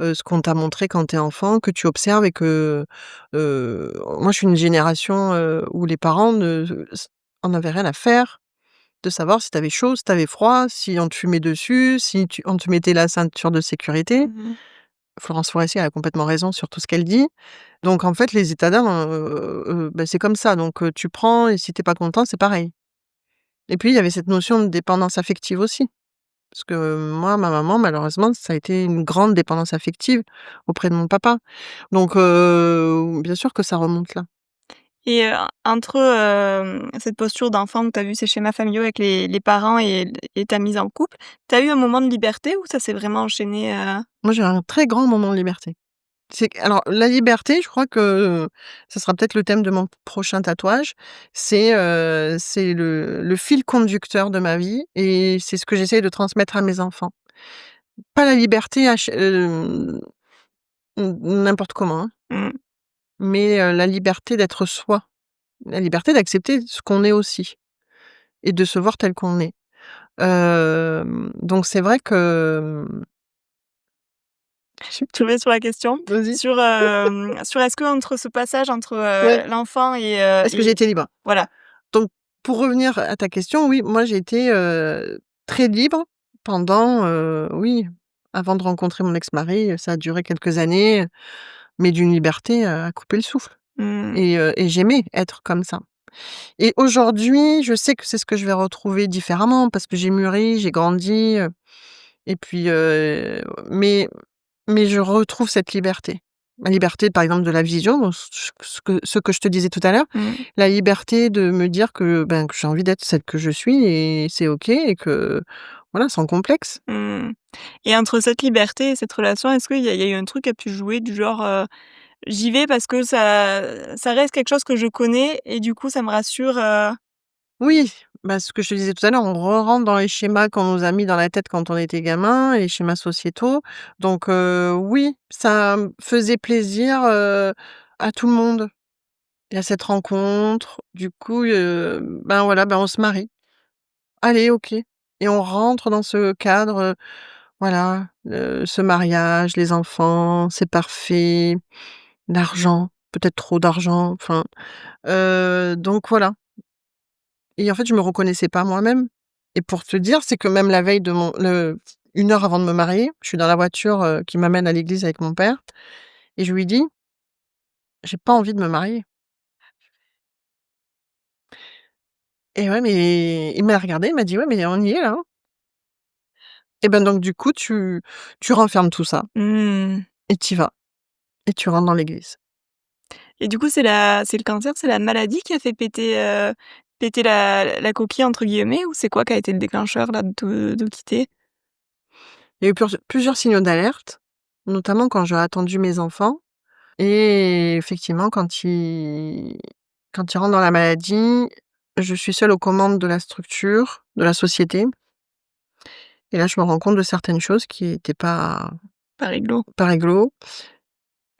ce qu'on t'a montré quand tu es enfant, que tu observes et que, moi je suis une génération, où les parents ne s en avaient rien à faire de savoir si tu avais chaud, si tu avais froid, si on te fumait dessus, si on te mettait la ceinture de sécurité. Mmh. Florence Foresti, elle a complètement raison sur tout ce qu'elle dit. Donc en fait, les états d'âme, c'est comme ça, donc tu prends et si tu es pas content, c'est pareil. Et puis il y avait cette notion de dépendance affective aussi, parce que moi, ma maman, malheureusement, ça a été une grande dépendance affective auprès de mon papa. Donc bien sûr que ça remonte là. Et entre, cette posture d'enfant où tu as vu ces schémas familiaux avec les parents et ta mise en couple, tu as eu un moment de liberté ou ça s'est vraiment enchaîné, Moi, j'ai un très grand moment de liberté. C'est q Alors la liberté, je crois que ça sera peut-être le thème de mon prochain tatouage. C'est le fil conducteur de ma vie et c'est ce que j'essaye de transmettre à mes enfants. Pas la liberté n'importe comment, hein, mmh, mais la liberté d'être soi, la liberté d'accepter ce qu'on est aussi et de se voir tel qu'on est. Donc c'est vrai que, je reviens sur la question, vas-y. sur est-ce que entre ce passage entre, Ouais. l'enfant Est-ce que j'ai été libre? voilà. Donc, pour revenir à ta question, oui, moi j'ai été, très libre pendant, oui, avant de rencontrer mon ex-mari, ça a duré quelques années, mais d'une liberté, à couper le souffle Mmh, et j'aimais être comme ça. Et aujourd'hui, je sais que c'est ce que je vais retrouver différemment parce que j'ai mûri, j'ai grandi, et puis, mais je retrouve cette liberté. Ma liberté, par exemple, de la vision, donc ce que je te disais tout à l'heure, mmh, la liberté de me dire que, que j'ai envie d'être celle que je suis et c'est OK et que voilà, sans complexe. mmh. Et entre cette liberté et cette relation, est-ce qu'il y a eu un truc qui a pu jouer du genre, j'y vais parce que ça reste quelque chose que je connais et du coup ça me rassure, Oui, ce que je te disais tout à l'heure, on rentre dans les schémas qu'on nous a mis dans la tête quand on était gamin, les schémas sociétaux. Donc oui, ça me faisait plaisir, à tout le monde. Il y a cette rencontre, du coup, voilà, on se marie. Allez, OK, et on rentre dans ce cadre, voilà, ce mariage, les enfants, c'est parfait, l'argent, peut-être trop d'argent, enfin, donc voilà. Et en fait, je me reconnaissais pas moi-même et pour te dire, c'est que même la veille de mon le 1 heure avant de me marier, je suis dans la voiture, qui m'amène à l'église avec mon père et je lui dis: «J'ai pas envie de me marier». Et ouais, mais il m'a regardé, il m'a dit: «Ouais, mais on y est là, hein». Et ben, donc du coup, tu renfermes tout ça mmh. et tu y vas et tu rentres dans l'église. Et du coup, c'est le cancer, c'est la maladie qui a fait péter la «coquille» entre guillemets ou c'est quoi qui a été le déclencheur là de quitter? Il y a eu plusieurs signaux d'alerte, notamment quand j'ai attendu mes enfants et effectivement quand ils rentrent dans la maladie, je suis seule aux commandes de la structure, de la société et là, je me rends compte de certaines choses qui étaient Pas réglo. pas réglo.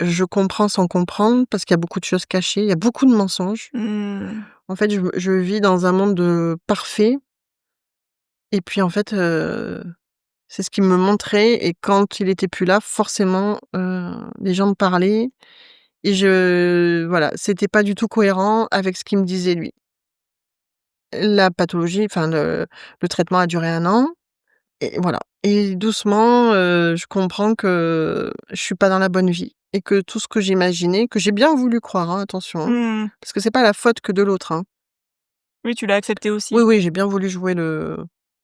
Je comprends sans comprendre parce qu'il y a beaucoup de choses cachées, il y a beaucoup de mensonges. Mmh. En fait, je vis dans un monde, parfait et puis en fait, c'est ce qu'il me montrait et quand il était plus là, forcément, les gens me parlaient et voilà, c'était pas du tout cohérent avec ce qu'il me disait lui. La pathologie, enfin le traitement a duré 1 an et voilà et doucement, je comprends que je suis pas dans la bonne vie et que tout ce que j'imaginais, que j'ai bien voulu croire, hein, attention, hein, Mmh. parce que c'est pas la faute que de l'autre, hein. Oui, tu l'as accepté Oui, aussi. oui, j'ai bien voulu jouer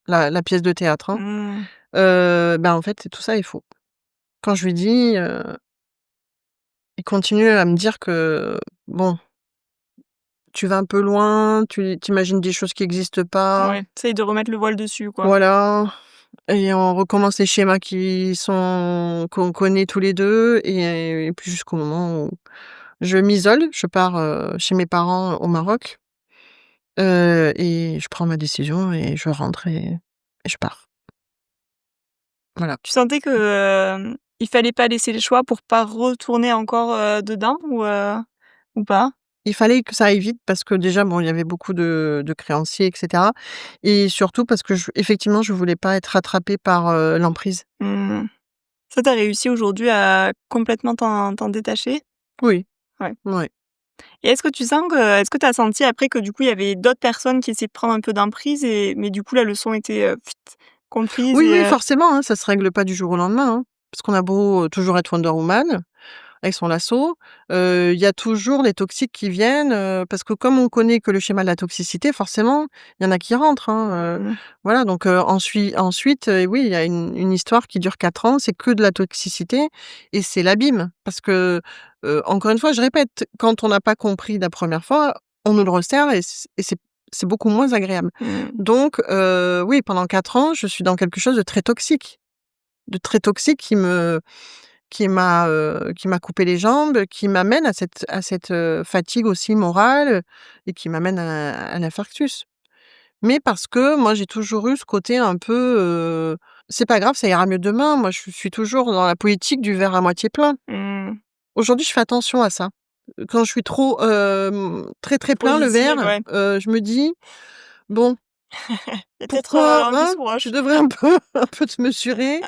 la pièce de théâtre, hein. Mmh. En fait, tout ça est faux. Quand je lui dis, il continue à me dire que, bon, tu vas un peu loin, tu imagines des choses qui existent pas, Ouais, tu de remettre le voile dessus, quoi. voilà et on recommence les schémas qu'on connaît tous les 2 et puis jusqu'au moment où je m'isole, je pars, chez mes parents au Maroc, et je prends ma décision et je rentre et je pars. Voilà. Tu sentais que, il fallait pas laisser le choix pour pas retourner encore, dedans ou pas? Il fallait que ça aille vite parce que déjà, bon, il y avait beaucoup de créanciers et cetera et surtout parce que effectivement, je voulais pas être rattrapée par, l'emprise. Mmh. Ça, tu as réussi aujourd'hui à complètement t'en détacher? Oui, Ouais. ouais. Et est-ce que tu as senti après que du coup, il y avait d'autres personnes qui essayaient de prendre un peu d'emprise mais du coup la leçon était, comprise Oui, et oui, forcément, hein, ça se règle pas du jour au lendemain, hein, parce qu'on a beau, toujours être Wonder Woman avec son lasso, il y a toujours les toxiques qui viennent, parce que comme on connaît que le schéma de la toxicité, forcément, il y en a qui rentrent, hein, mmh, voilà donc ensuite, oui, il y a une histoire qui dure 4 ans, c'est que de la toxicité et c'est l'abîme parce que, encore une fois, je répète, quand on n'a pas compris la première fois, on nous le resserre et c'est beaucoup moins agréable. mmh, Donc oui, pendant 4 ans, je suis dans quelque chose de très toxique qui m'a coupé les jambes, qui m'amène à cette, fatigue aussi morale, et qui m'amène à l'infarctus. Mais parce que moi, j'ai toujours eu ce côté un peu, «C'est pas grave, ça ira mieux demain». Moi, je suis toujours dans la politique du verre à moitié plein. mmh. Aujourd'hui, je fais attention à ça. Quand je suis trop, très, très plein le Positive, verre, ouais. je me dis: «Bon, Il y a peut-être, pourquoi, Anguille hein, sous tu roche. devrais un peu un peu te mesurer,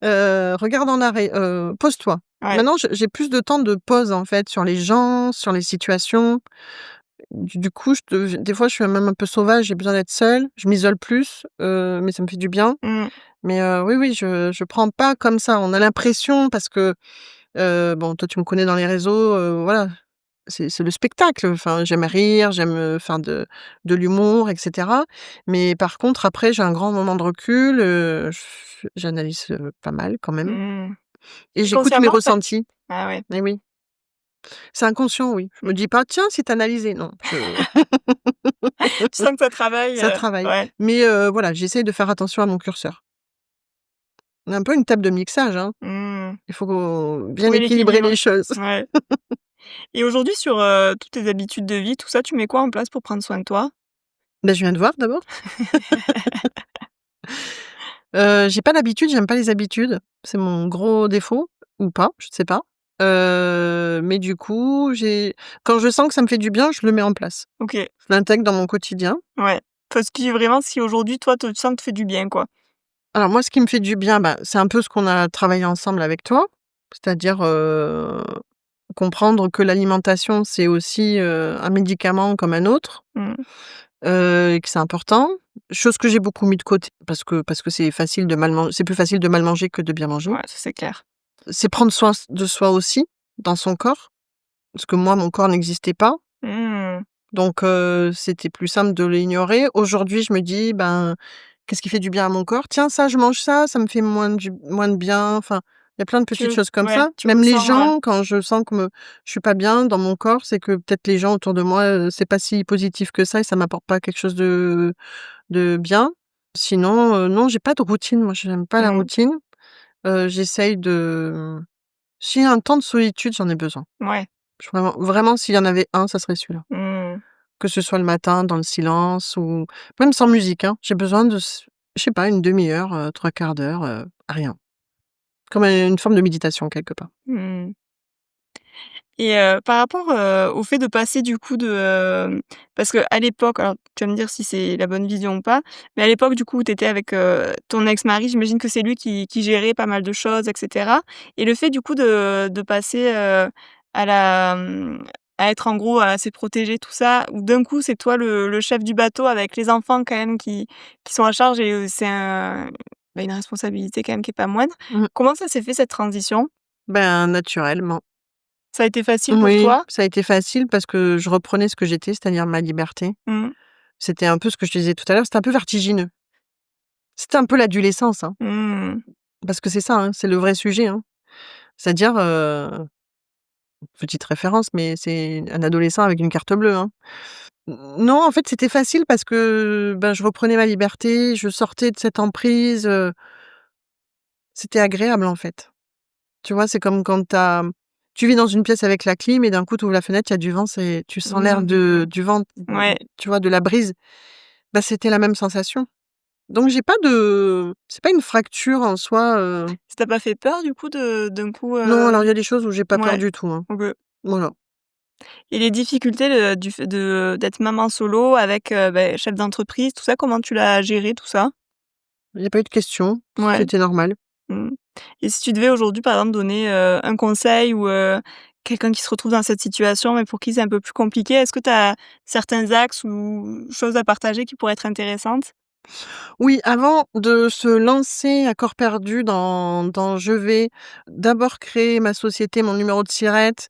regarde en arrêt, pose-toi». Ouais. Maintenant, j'ai plus de temps de pause, en fait, sur les gens, sur les situations. Du coup, des fois, je suis même un peu sauvage, j'ai besoin d'être seule, je m'isole plus, mais ça me fait du bien. Mmh. Mais oui, oui, je prends pas comme ça. On a l'impression parce que, bon, toi, tu me connais dans les réseaux, voilà, c'est le spectacle. Enfin, j'aime rire, j'aime, faire de l'humour et cetera. Mais par contre, après, j'ai un grand moment de recul, j'analyse, pas mal quand même Mmh. et j'écoute mes Inconsciemment, ça ressentis. ah ouais. Et oui, c'est inconscient, oui. Je me dis pas: «Tiens, c'est analysé». Non, Tu sens que ça travaille, ça travaille. ouais. Mais voilà, j'essaye de faire attention à mon curseur. On a un peu une table de mixage, hein. Mmh. Il faut bien Trouver équilibrer l'équilibre. les choses. Ouais. Et aujourd'hui sur, toutes tes habitudes de vie, tout ça, tu mets quoi en place pour prendre soin de toi? Bah, je viens de voir d'abord. J'ai pas d'habitude, j'aime pas les habitudes. C'est mon gros défaut ou pas, je sais pas. Mais du coup, quand je sens que ça me fait du bien, je le mets en place. OK, Je l'intègre dans mon quotidien. ouais. Parce que vraiment, si aujourd'hui, toi, tu sens que te fait du bien, quoi. Alors moi, ce qui me fait du bien, bah, c'est un peu ce qu'on a travaillé ensemble avec toi, c'est-à-dire, comprendre que l'alimentation, c'est aussi, un médicament comme un autre, Mmh. et que c'est important. Chose que j'ai beaucoup mis de côté parce que c'est plus facile de mal manger que de bien manger. Ouais, ça, c'est clair. C'est prendre soin de soi aussi, dans son corps, parce que moi, mon corps n'existait pas, Mmh. donc c'était plus simple de l'ignorer. Aujourd'hui, je me dis: «Ben, qu'est-ce qui fait du bien à mon corps? Tiens, ça, je mange ça, ça me fait moins de bien». Enfin, il y a plein de petites choses comme ça. Tu Même les ressens, gens, quand je sens que je suis pas bien dans mon corps, c'est que peut-être les gens autour de moi, c'est pas si positif que ça et ça m'apporte pas quelque chose de bien. Sinon, non, j'ai pas de routine, moi, j'aime pas la mmh, routine. J'essaye de S'il y a un temps de solitude, j'en ai besoin. ouais. Vraiment, s'il y en avait un, ça serait celui-là. Mmh. Que ce soit le matin, dans le silence ou même sans musique, hein. J'ai besoin je sais pas, une demi-heure, 3/4 d'heure, rien. Comme une forme de méditation quelque part. Mmh. Et par rapport, au fait de passer du coup parce qu'à l'époque, alors tu vas me dire si c'est la bonne vision ou pas, mais à l'époque du coup où tu étais avec, ton ex-mari, j'imagine que c'est lui qui gérait pas mal de choses et cetera. Et le fait du coup de passer, à à être en gros assez protégé tout ça, où d'un coup c'est toi le chef du bateau avec les enfants quand même qui sont à charge et c'est une responsabilité quand même qui est pas moindre. Mmh. Comment ça s'est fait cette transition? Ben, naturellement. Ça a été facile pour Oui, toi? ça a été facile parce que je reprenais ce que j'étais, c'est-à-dire ma liberté. Mmh. C'était un peu ce que je te disais tout à l'heure, c'était un peu vertigineux. C'était un peu l'adolescence, hein, Mmh. parce que c'est ça, hein, c'est le vrai sujet, hein. C'est-à-dire, petite référence, mais c'est un adolescent avec une carte bleue, hein. Non, en fait, c'était facile parce que, ben, je reprenais ma liberté, je sortais de cette emprise, c'était agréable, en fait. Tu vois? C'est comme quand tu vis dans une pièce avec la clim et d'un coup, tu ouvres la fenêtre, il y a du vent, tu sens l'air Mmh. du vent, Ouais. tu vois? De la brise. Bah, c'était la même sensation. Donc c'est pas une fracture en soi, Ça t'a pas fait peur du coup de d'un coup, non, alors il y a des choses où j'ai pas peur ouais, du tout, hein. OK. Voilà. Et les difficultés du fait d'être maman solo avec, chef d'entreprise, tout ça, comment tu l'as géré tout ça? Il y a pas eu de question, Ouais. c'était normal. Mmh. Et si tu devais aujourd'hui, par exemple, donner, un conseil ou, quelqu'un qui se retrouve dans cette situation, mais pour qui c'est un peu plus compliqué, est-ce que tu as certains axes ou choses à partager qui pourraient être intéressantes? Oui, avant de se lancer à corps perdu dans «je vais d'abord créer ma société, mon numéro de SIRET»,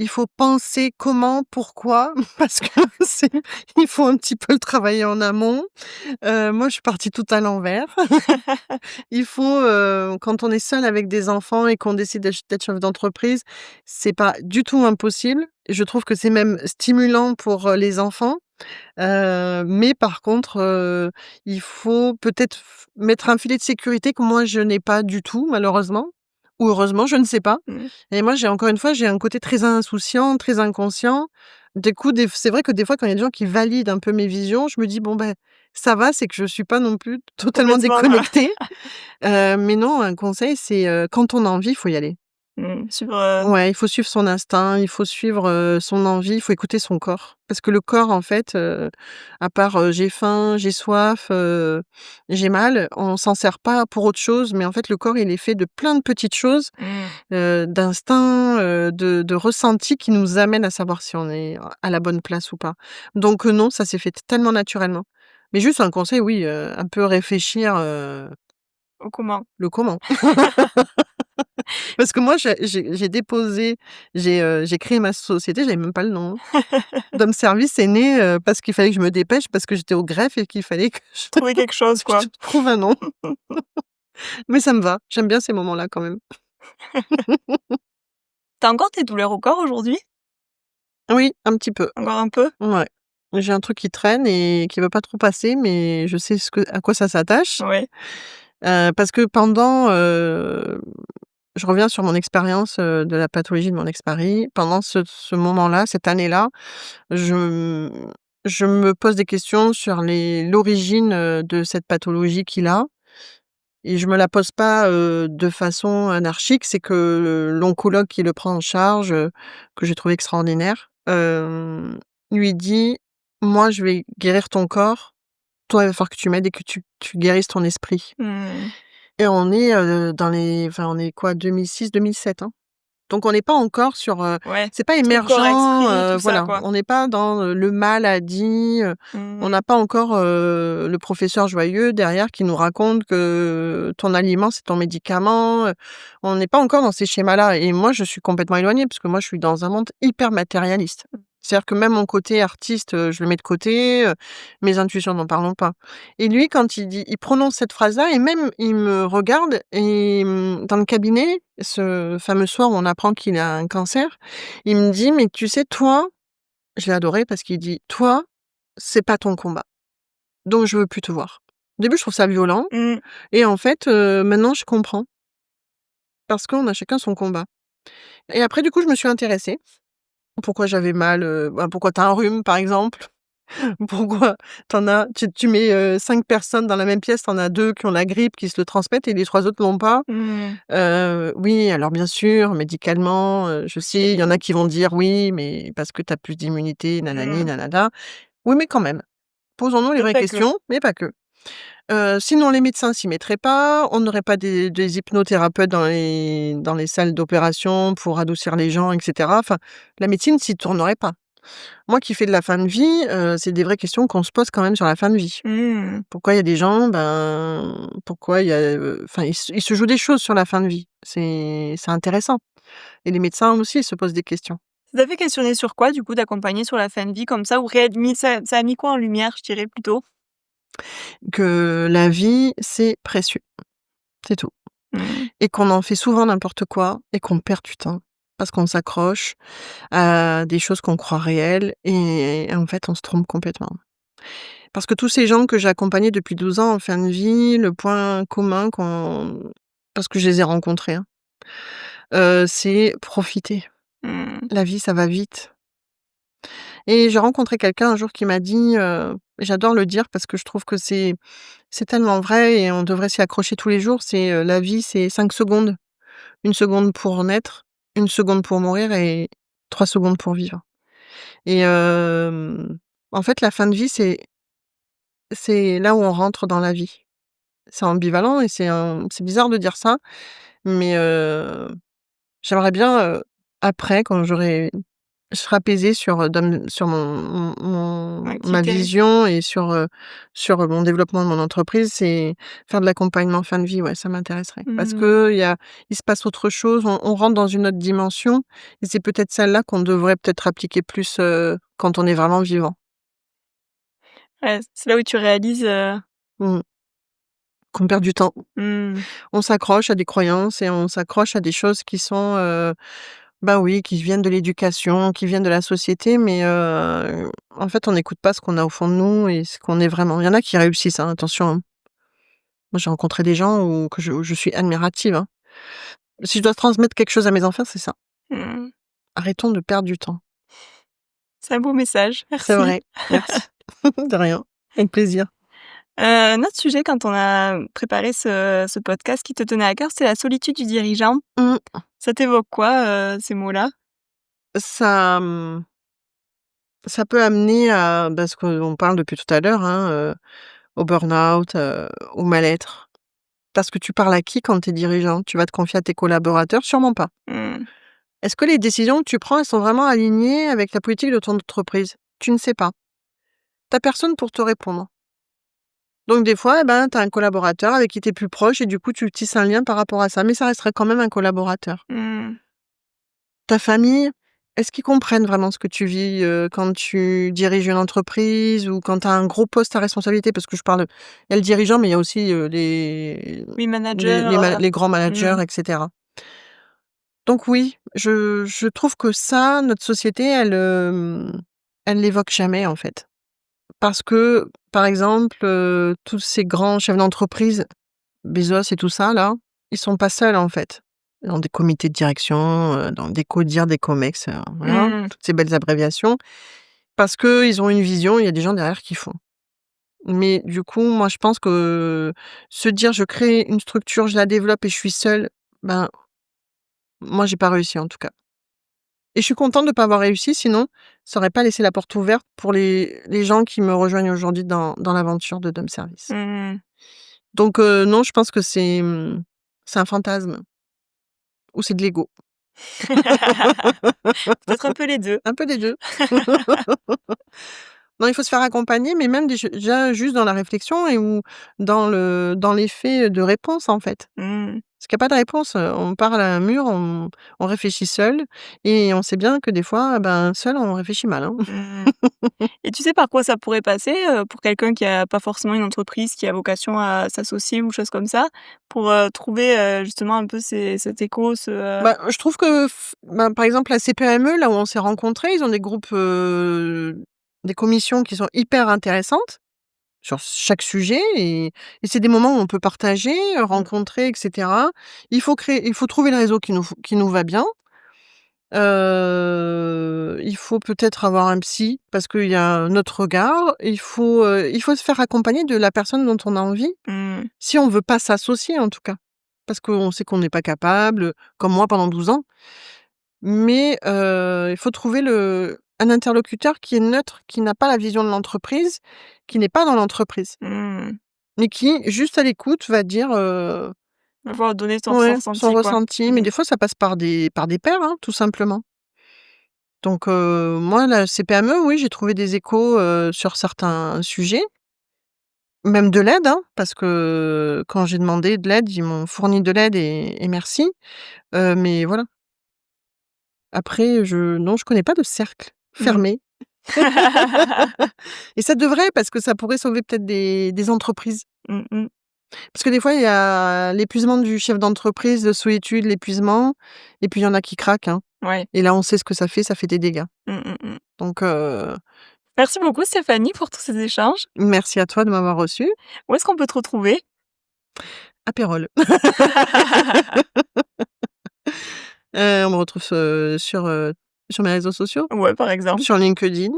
il faut penser comment, pourquoi, parce que c'est il faut un petit peu le travailler en amont. Moi, je suis partie tout à l'envers. Il faut, quand on est seul avec des enfants et qu'on décide d'être chef d'entreprise, c'est pas du tout impossible. Je trouve que c'est même stimulant pour, les enfants. Mais par contre, il faut peut-être mettre un filet de sécurité que moi je n'ai pas du tout malheureusement ou heureusement, je ne sais pas. Mmh. Et moi j'ai encore une fois, j'ai un côté très insouciant, très inconscient. Du coup, c'est vrai que des fois quand il y a des gens qui valident un peu mes visions, je me dis: «Bon ben, ça va, c'est que je suis pas non plus totalement Complètement, déconnectée». Mais non, un conseil, c'est, quand on a envie, il faut y aller. suivre, Ouais, il faut suivre son instinct, il faut suivre, son envie, il faut écouter son corps. Parce que le corps, en fait, à part, j'ai faim, j'ai soif, j'ai mal, on s'en sert pas pour autre chose, mais en fait, le corps, il est fait de plein de petites choses, mmh, d'instinct, de ressentis qui nous amènent à savoir si on est à la bonne place ou pas. Donc non, ça s'est fait tellement naturellement. Mais juste un conseil, oui, un peu réfléchir, au comment? le comment. Parce que moi, j'ai déposé, j'ai créé ma société, j'avais même pas le nom, hein. Dom Service est né, parce qu'il fallait que je me dépêche, parce que j'étais au greffe et qu'il fallait que je Trouver quelque chose, quoi. je trouve un nom. Mais ça me va, j'aime bien ces moments-là quand même. Tu as encore tes douleurs au corps aujourd'hui? Oui, un petit peu, Encore un peu? ouais. J'ai un truc qui traîne et qui veut pas trop passer, mais je sais à quoi ça s'attache. Ouais. Parce que pendant, je reviens sur mon expérience, de la pathologie de mon ex-mari. Pendant ce moment-là, cette année-là, Je m je me pose des questions sur l'origine, de cette pathologie qu'il a et je me la pose pas, de façon anarchique. C'est que l'oncologue qui le prend en charge, que j'ai trouvé extraordinaire, lui dit: «Moi, je vais guérir ton corps. Toi, il va falloir que tu m'aides et que tu guérisses ton esprit». Mmh. Et on est, on est quoi? 2006-2007, hein. Donc on n'est pas encore sur, Ouais. c'est pas Truc émergent, corps-esprit, tout ça, voilà. quoi. On n'est pas dans, le maladie, on Mmh. n'a pas encore, le professeur joyeux derrière qui nous raconte que ton aliment, c'est ton médicament, on n'est pas encore dans ces schémas-là et moi, je suis complètement éloignée parce que moi, je suis dans un monde hyper matérialiste. C'est-à-dire que même mon côté artiste, je le mets de côté, mes intuitions, n'en parlons pas. Et lui, quand il prononce cette phrase-là et même il me regarde et dans le cabinet, ce fameux soir où on apprend qu'il a un cancer, il me dit: «Mais tu sais, toi», je l'ai adoré parce qu'il dit: «Toi, c'est pas ton combat, donc je veux plus te voir». Au début, je trouve ça violent Mmh. et en fait, maintenant je comprends parce qu'on a chacun son combat. Et après du coup, je me suis intéressée. Pourquoi j'avais mal, pourquoi tu as un rhume, par exemple? Pourquoi tu mets, 5 personnes dans la même pièce, tu en as 2 qui ont la grippe, qui se le transmettent et les 3 autres l'ont pas? Mmh. Oui, alors bien sûr, médicalement, je sais, il y en a qui vont dire: «Oui, mais parce que tu as plus d'immunité, nanani, Mmh. nanana». Oui, mais quand même, posons-nous les Mais vraies pas que. questions, mais pas que. Sinon les médecins s'y mettraient pas, on n'aurait pas des hypnothérapeutes dans les salles d'opération pour adoucir les gens et cetera. Enfin, la médecine s'y tournerait pas. Moi qui fais de la fin de vie, c'est des vraies questions qu'on se pose quand même sur la fin de vie. Mmh. Pourquoi il y a des gens, pourquoi il y a, enfin, il se joue des choses sur la fin de vie. C'est intéressant et les médecins aussi se posent des questions. Ça t'a fait questionner sur quoi, du coup, d'accompagner sur la fin de vie comme ça ou réadmis ça a mis quoi en lumière, je dirais plutôt? Que la vie, c'est précieux, c'est tout Mmh. et qu'on en fait souvent n'importe quoi et qu'on perd du temps parce qu'on s'accroche à des choses qu'on croit réelles et en fait, on se trompe complètement. Parce que tous ces gens que j'ai accompagnés depuis 12 ans en fin de vie, le point commun parce que je les ai rencontrés, hein, c'est profiter. Mmh. La vie, ça va vite. Et j'ai rencontré quelqu'un un jour qui m'a dit, j'adore le dire parce que je trouve que C'est tellement vrai et on devrait s'y accrocher tous les jours. C'est, la vie, c'est 5 secondes. 1 seconde pour naître, 1 seconde pour mourir et 3 secondes pour vivre et en fait, la fin de vie, c'est là où on rentre dans la vie. C'est ambivalent et c'est bizarre de dire ça, mais j'aimerais bien, après quand je serai apaisée sur Ouais, ma quitter. vision et sur mon développement de mon entreprise, c'est faire de l'accompagnement fin de vie, ouais, ça m'intéresserait. Parce Mmh. qu'il se passe autre chose, on rentre dans une autre dimension et c'est peut-être celle-là qu'on devrait peut-être appliquer plus, quand on est vraiment vivant. Ouais, c'est là où tu réalises, Mmh. Qu'on perd du temps. mmh, On s'accroche à des croyances et on s'accroche à des choses qui sont, bah, oui, qui viennent de l'éducation, qui viennent de la société, mais en fait, on n'écoute pas ce qu'on a au fond de nous et ce qu'on est vraiment. Il y en a qui réussissent, hein, attention, hein. Moi, j'ai rencontré des gens où je suis admirative, hein. Si je dois transmettre quelque chose à mes enfants, c'est ça. mmh. Arrêtons de perdre du temps. C'est un beau message, C'est merci. vrai, merci. De rien, avec plaisir. Un autre sujet quand on a préparé ce podcast qui te tenait à cœur, c'est la solitude du dirigeant. Mmh, Ça t'évoque quoi, ces mots-là? ça, ça peut amener à ce qu'on parle depuis tout à l'heure, hein, au burn-out, au mal-être. Parce que tu parles à qui quand tu es dirigeant? Tu vas te confier à tes collaborateurs? Sûrement pas. Mmh, Est-ce que les décisions que tu prends, elles sont vraiment alignées avec la politique de ton entreprise? Tu ne sais pas. Tu as personne pour te répondre. Donc des fois, eh ben, tu as un collaborateur avec qui tu es plus proche et du coup, tu tisses un lien par rapport à ça, mais ça resterait quand même un collaborateur. mmh, Ta famille, est-ce qu'ils comprennent vraiment ce que tu vis, quand tu diriges une entreprise ou quand tu as un gros poste à responsabilité? Parce que il y a le dirigeant, mais il y a aussi, oui, manager, les grands managers mmh, et cetera. Donc oui, je trouve que ça, notre société, elle l'évoque jamais, en fait. Parce que, par exemple, tous ces grands chefs d'entreprise, Bezos et tout ça là, ils sont pas seuls, en fait. Dans des comités de direction, dans des CODIR, des COMEX, voilà, mmh, toutes ces belles abréviations. Parce qu'ils ont une vision, il y a des gens derrière qui font. Mais du coup, moi, je pense que se dire: «Je crée une structure, je la développe et je suis seule», ben, moi, j'ai pas réussi, en tout cas. Et je suis contente de pas avoir réussi, sinon ça aurait pas laissé la porte ouverte pour les gens qui me rejoignent aujourd'hui dans l'aventure de Dom Service. mmh. Donc non, je pense que c'est un fantasme ou c'est de l'ego. Peut-être un peu les 2. Un peu des 2. Non, il faut se faire accompagner, mais même déjà juste dans la réflexion et ou dans l'effet de réponse, en fait. Mmh, Parce qu'il y a pas de réponse, on parle à un mur, on réfléchit seul et on sait bien que des fois, ben, seul, on réfléchit mal, hein. mmh. Et tu sais par quoi ça pourrait passer, pour quelqu'un qui a pas forcément une entreprise, qui a vocation à s'associer ou chose comme ça, pour, trouver, justement un peu cet écho, Bah, je trouve que par exemple, la CPME, là où on s'est rencontrés, ils ont des groupes, des commissions qui sont hyper intéressantes sur chaque sujet et c'est des moments où on peut partager, mmh, rencontrer et cetera. Il faut trouver le réseau qui nous va bien. Il faut peut-être avoir un psy parce qu'il y a un autre regard. Il faut se faire accompagner de la personne dont on a envie, mmh, si on veut pas s'associer en tout cas. Parce qu'on sait qu'on n'est pas capable, comme moi pendant 12 ans. Mais il faut trouver un interlocuteur qui est neutre, qui n'a pas la vision de l'entreprise, qui n'est pas dans l'entreprise, mmh. mais qui, juste à l'écoute, va dire, Va pouvoir donner son ouais, son ressenti, quoi. ressenti. Mais Mmh, des fois, ça passe par des pairs, hein, tout simplement. Donc moi, la CPME, oui, j'ai trouvé des échos, sur certains sujets, même de l'aide, hein, parce que quand j'ai demandé de l'aide, ils m'ont fourni de l'aide et merci. Mais voilà. Après, non, je connais pas de cercle mmh. fermé. Et ça devrait parce que ça pourrait sauver peut-être des entreprises. Mmh mh. Parce que des fois, il y a l'épuisement du chef d'entreprise, de solitude, l'épuisement et puis il y en a qui craquent, hein. Ouais. Et là, on sait ce que ça fait des dégâts. Mmh, mmh, mmh. Donc Merci beaucoup Stéphanie pour tous ces échanges. merci à toi de m'avoir reçue. Où est-ce qu'on peut te retrouver? Apérole. On me retrouve sur mes réseaux sociaux, Ouais, par exemple. sur LinkedIn.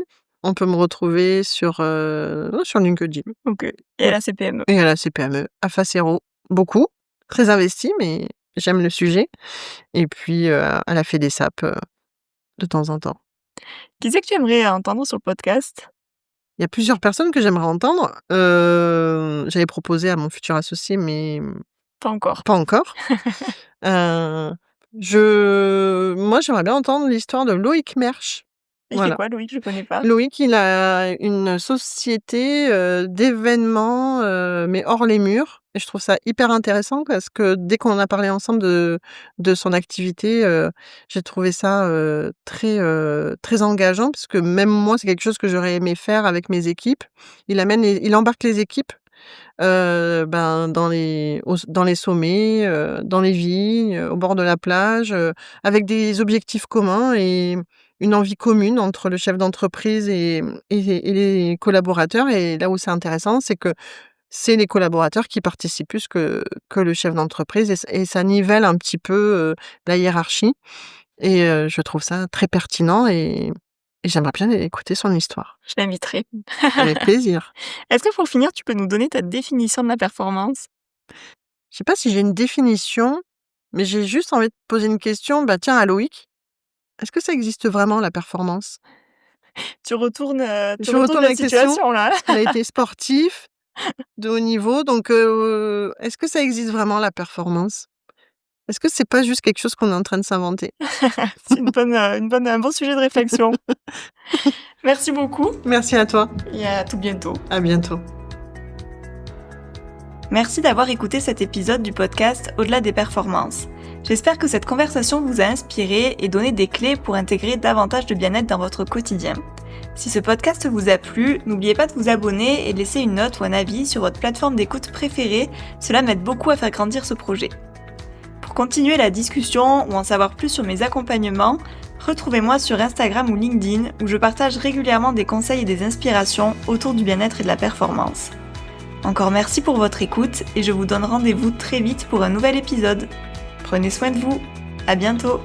On peut me retrouver sur LinkedIn. OK. Et Ouais. à la CPME. Et à la CPME, à Facero, beaucoup, très investie, mais j'aime le sujet. Et puis, à la FEDESAP, de temps en temps. Qui c'est que tu aimerais entendre sur le podcast? Il y a plusieurs personnes que j'aimerais entendre. J'avais proposé à mon futur associé, mais Pas encore. pas encore. Heu, moi, j'aimerais bien entendre l'histoire de Loïc Mersch. Il fait Voilà. quoi Loïc? Je connais pas. Loïc, il a une société, d'événements, mais hors les murs et je trouve ça hyper intéressant parce que dès qu'on a parlé ensemble de son activité, j'ai trouvé ça, très engageant parce que même moi, c'est quelque chose que j'aurais aimé faire avec mes équipes. Il embarque les équipes, dans les sommets, dans les vignes, au bord de la plage, avec des objectifs communs et une envie commune entre le chef d'entreprise et les collaborateurs et là où c'est intéressant, c'est que c'est les collaborateurs qui participent plus que le chef d'entreprise et ça nivelle un petit peu, la hiérarchie et je trouve ça très pertinent et j'aimerais bien écouter son histoire. Je l'inviterai. Avec plaisir. Est-ce que pour finir, tu peux nous donner ta définition de la performance? Je sais pas si j'ai une définition, mais j'ai juste envie de poser une question, tiens, à Loïc. Est-ce que ça existe vraiment la performance? Tu retournes Je retourne la la question, situation là. parce qu'il a été sportif de haut niveau, donc est-ce que ça existe vraiment la performance? Est-ce que c'est pas juste quelque chose qu'on est en train de s'inventer? C'est un bon sujet de réflexion. Merci beaucoup Merci à toi. et à tout bientôt. À bientôt. Merci d'avoir écouté cet épisode du podcast Au-delà des performances. J'espère que cette conversation vous a inspiré et donné des clés pour intégrer davantage de bien-être dans votre quotidien. Si ce podcast vous a plu, n'oubliez pas de vous abonner et de laisser une note ou un avis sur votre plateforme d'écoute préférée, cela m'aide beaucoup à faire grandir ce projet. Pour continuer la discussion ou en savoir plus sur mes accompagnements, retrouvez-moi sur Instagram ou LinkedIn où je partage régulièrement des conseils et des inspirations autour du bien-être et de la performance. Encore merci pour votre écoute et je vous donne rendez-vous très vite pour un nouvel épisode. Prenez soin de vous, à bientôt!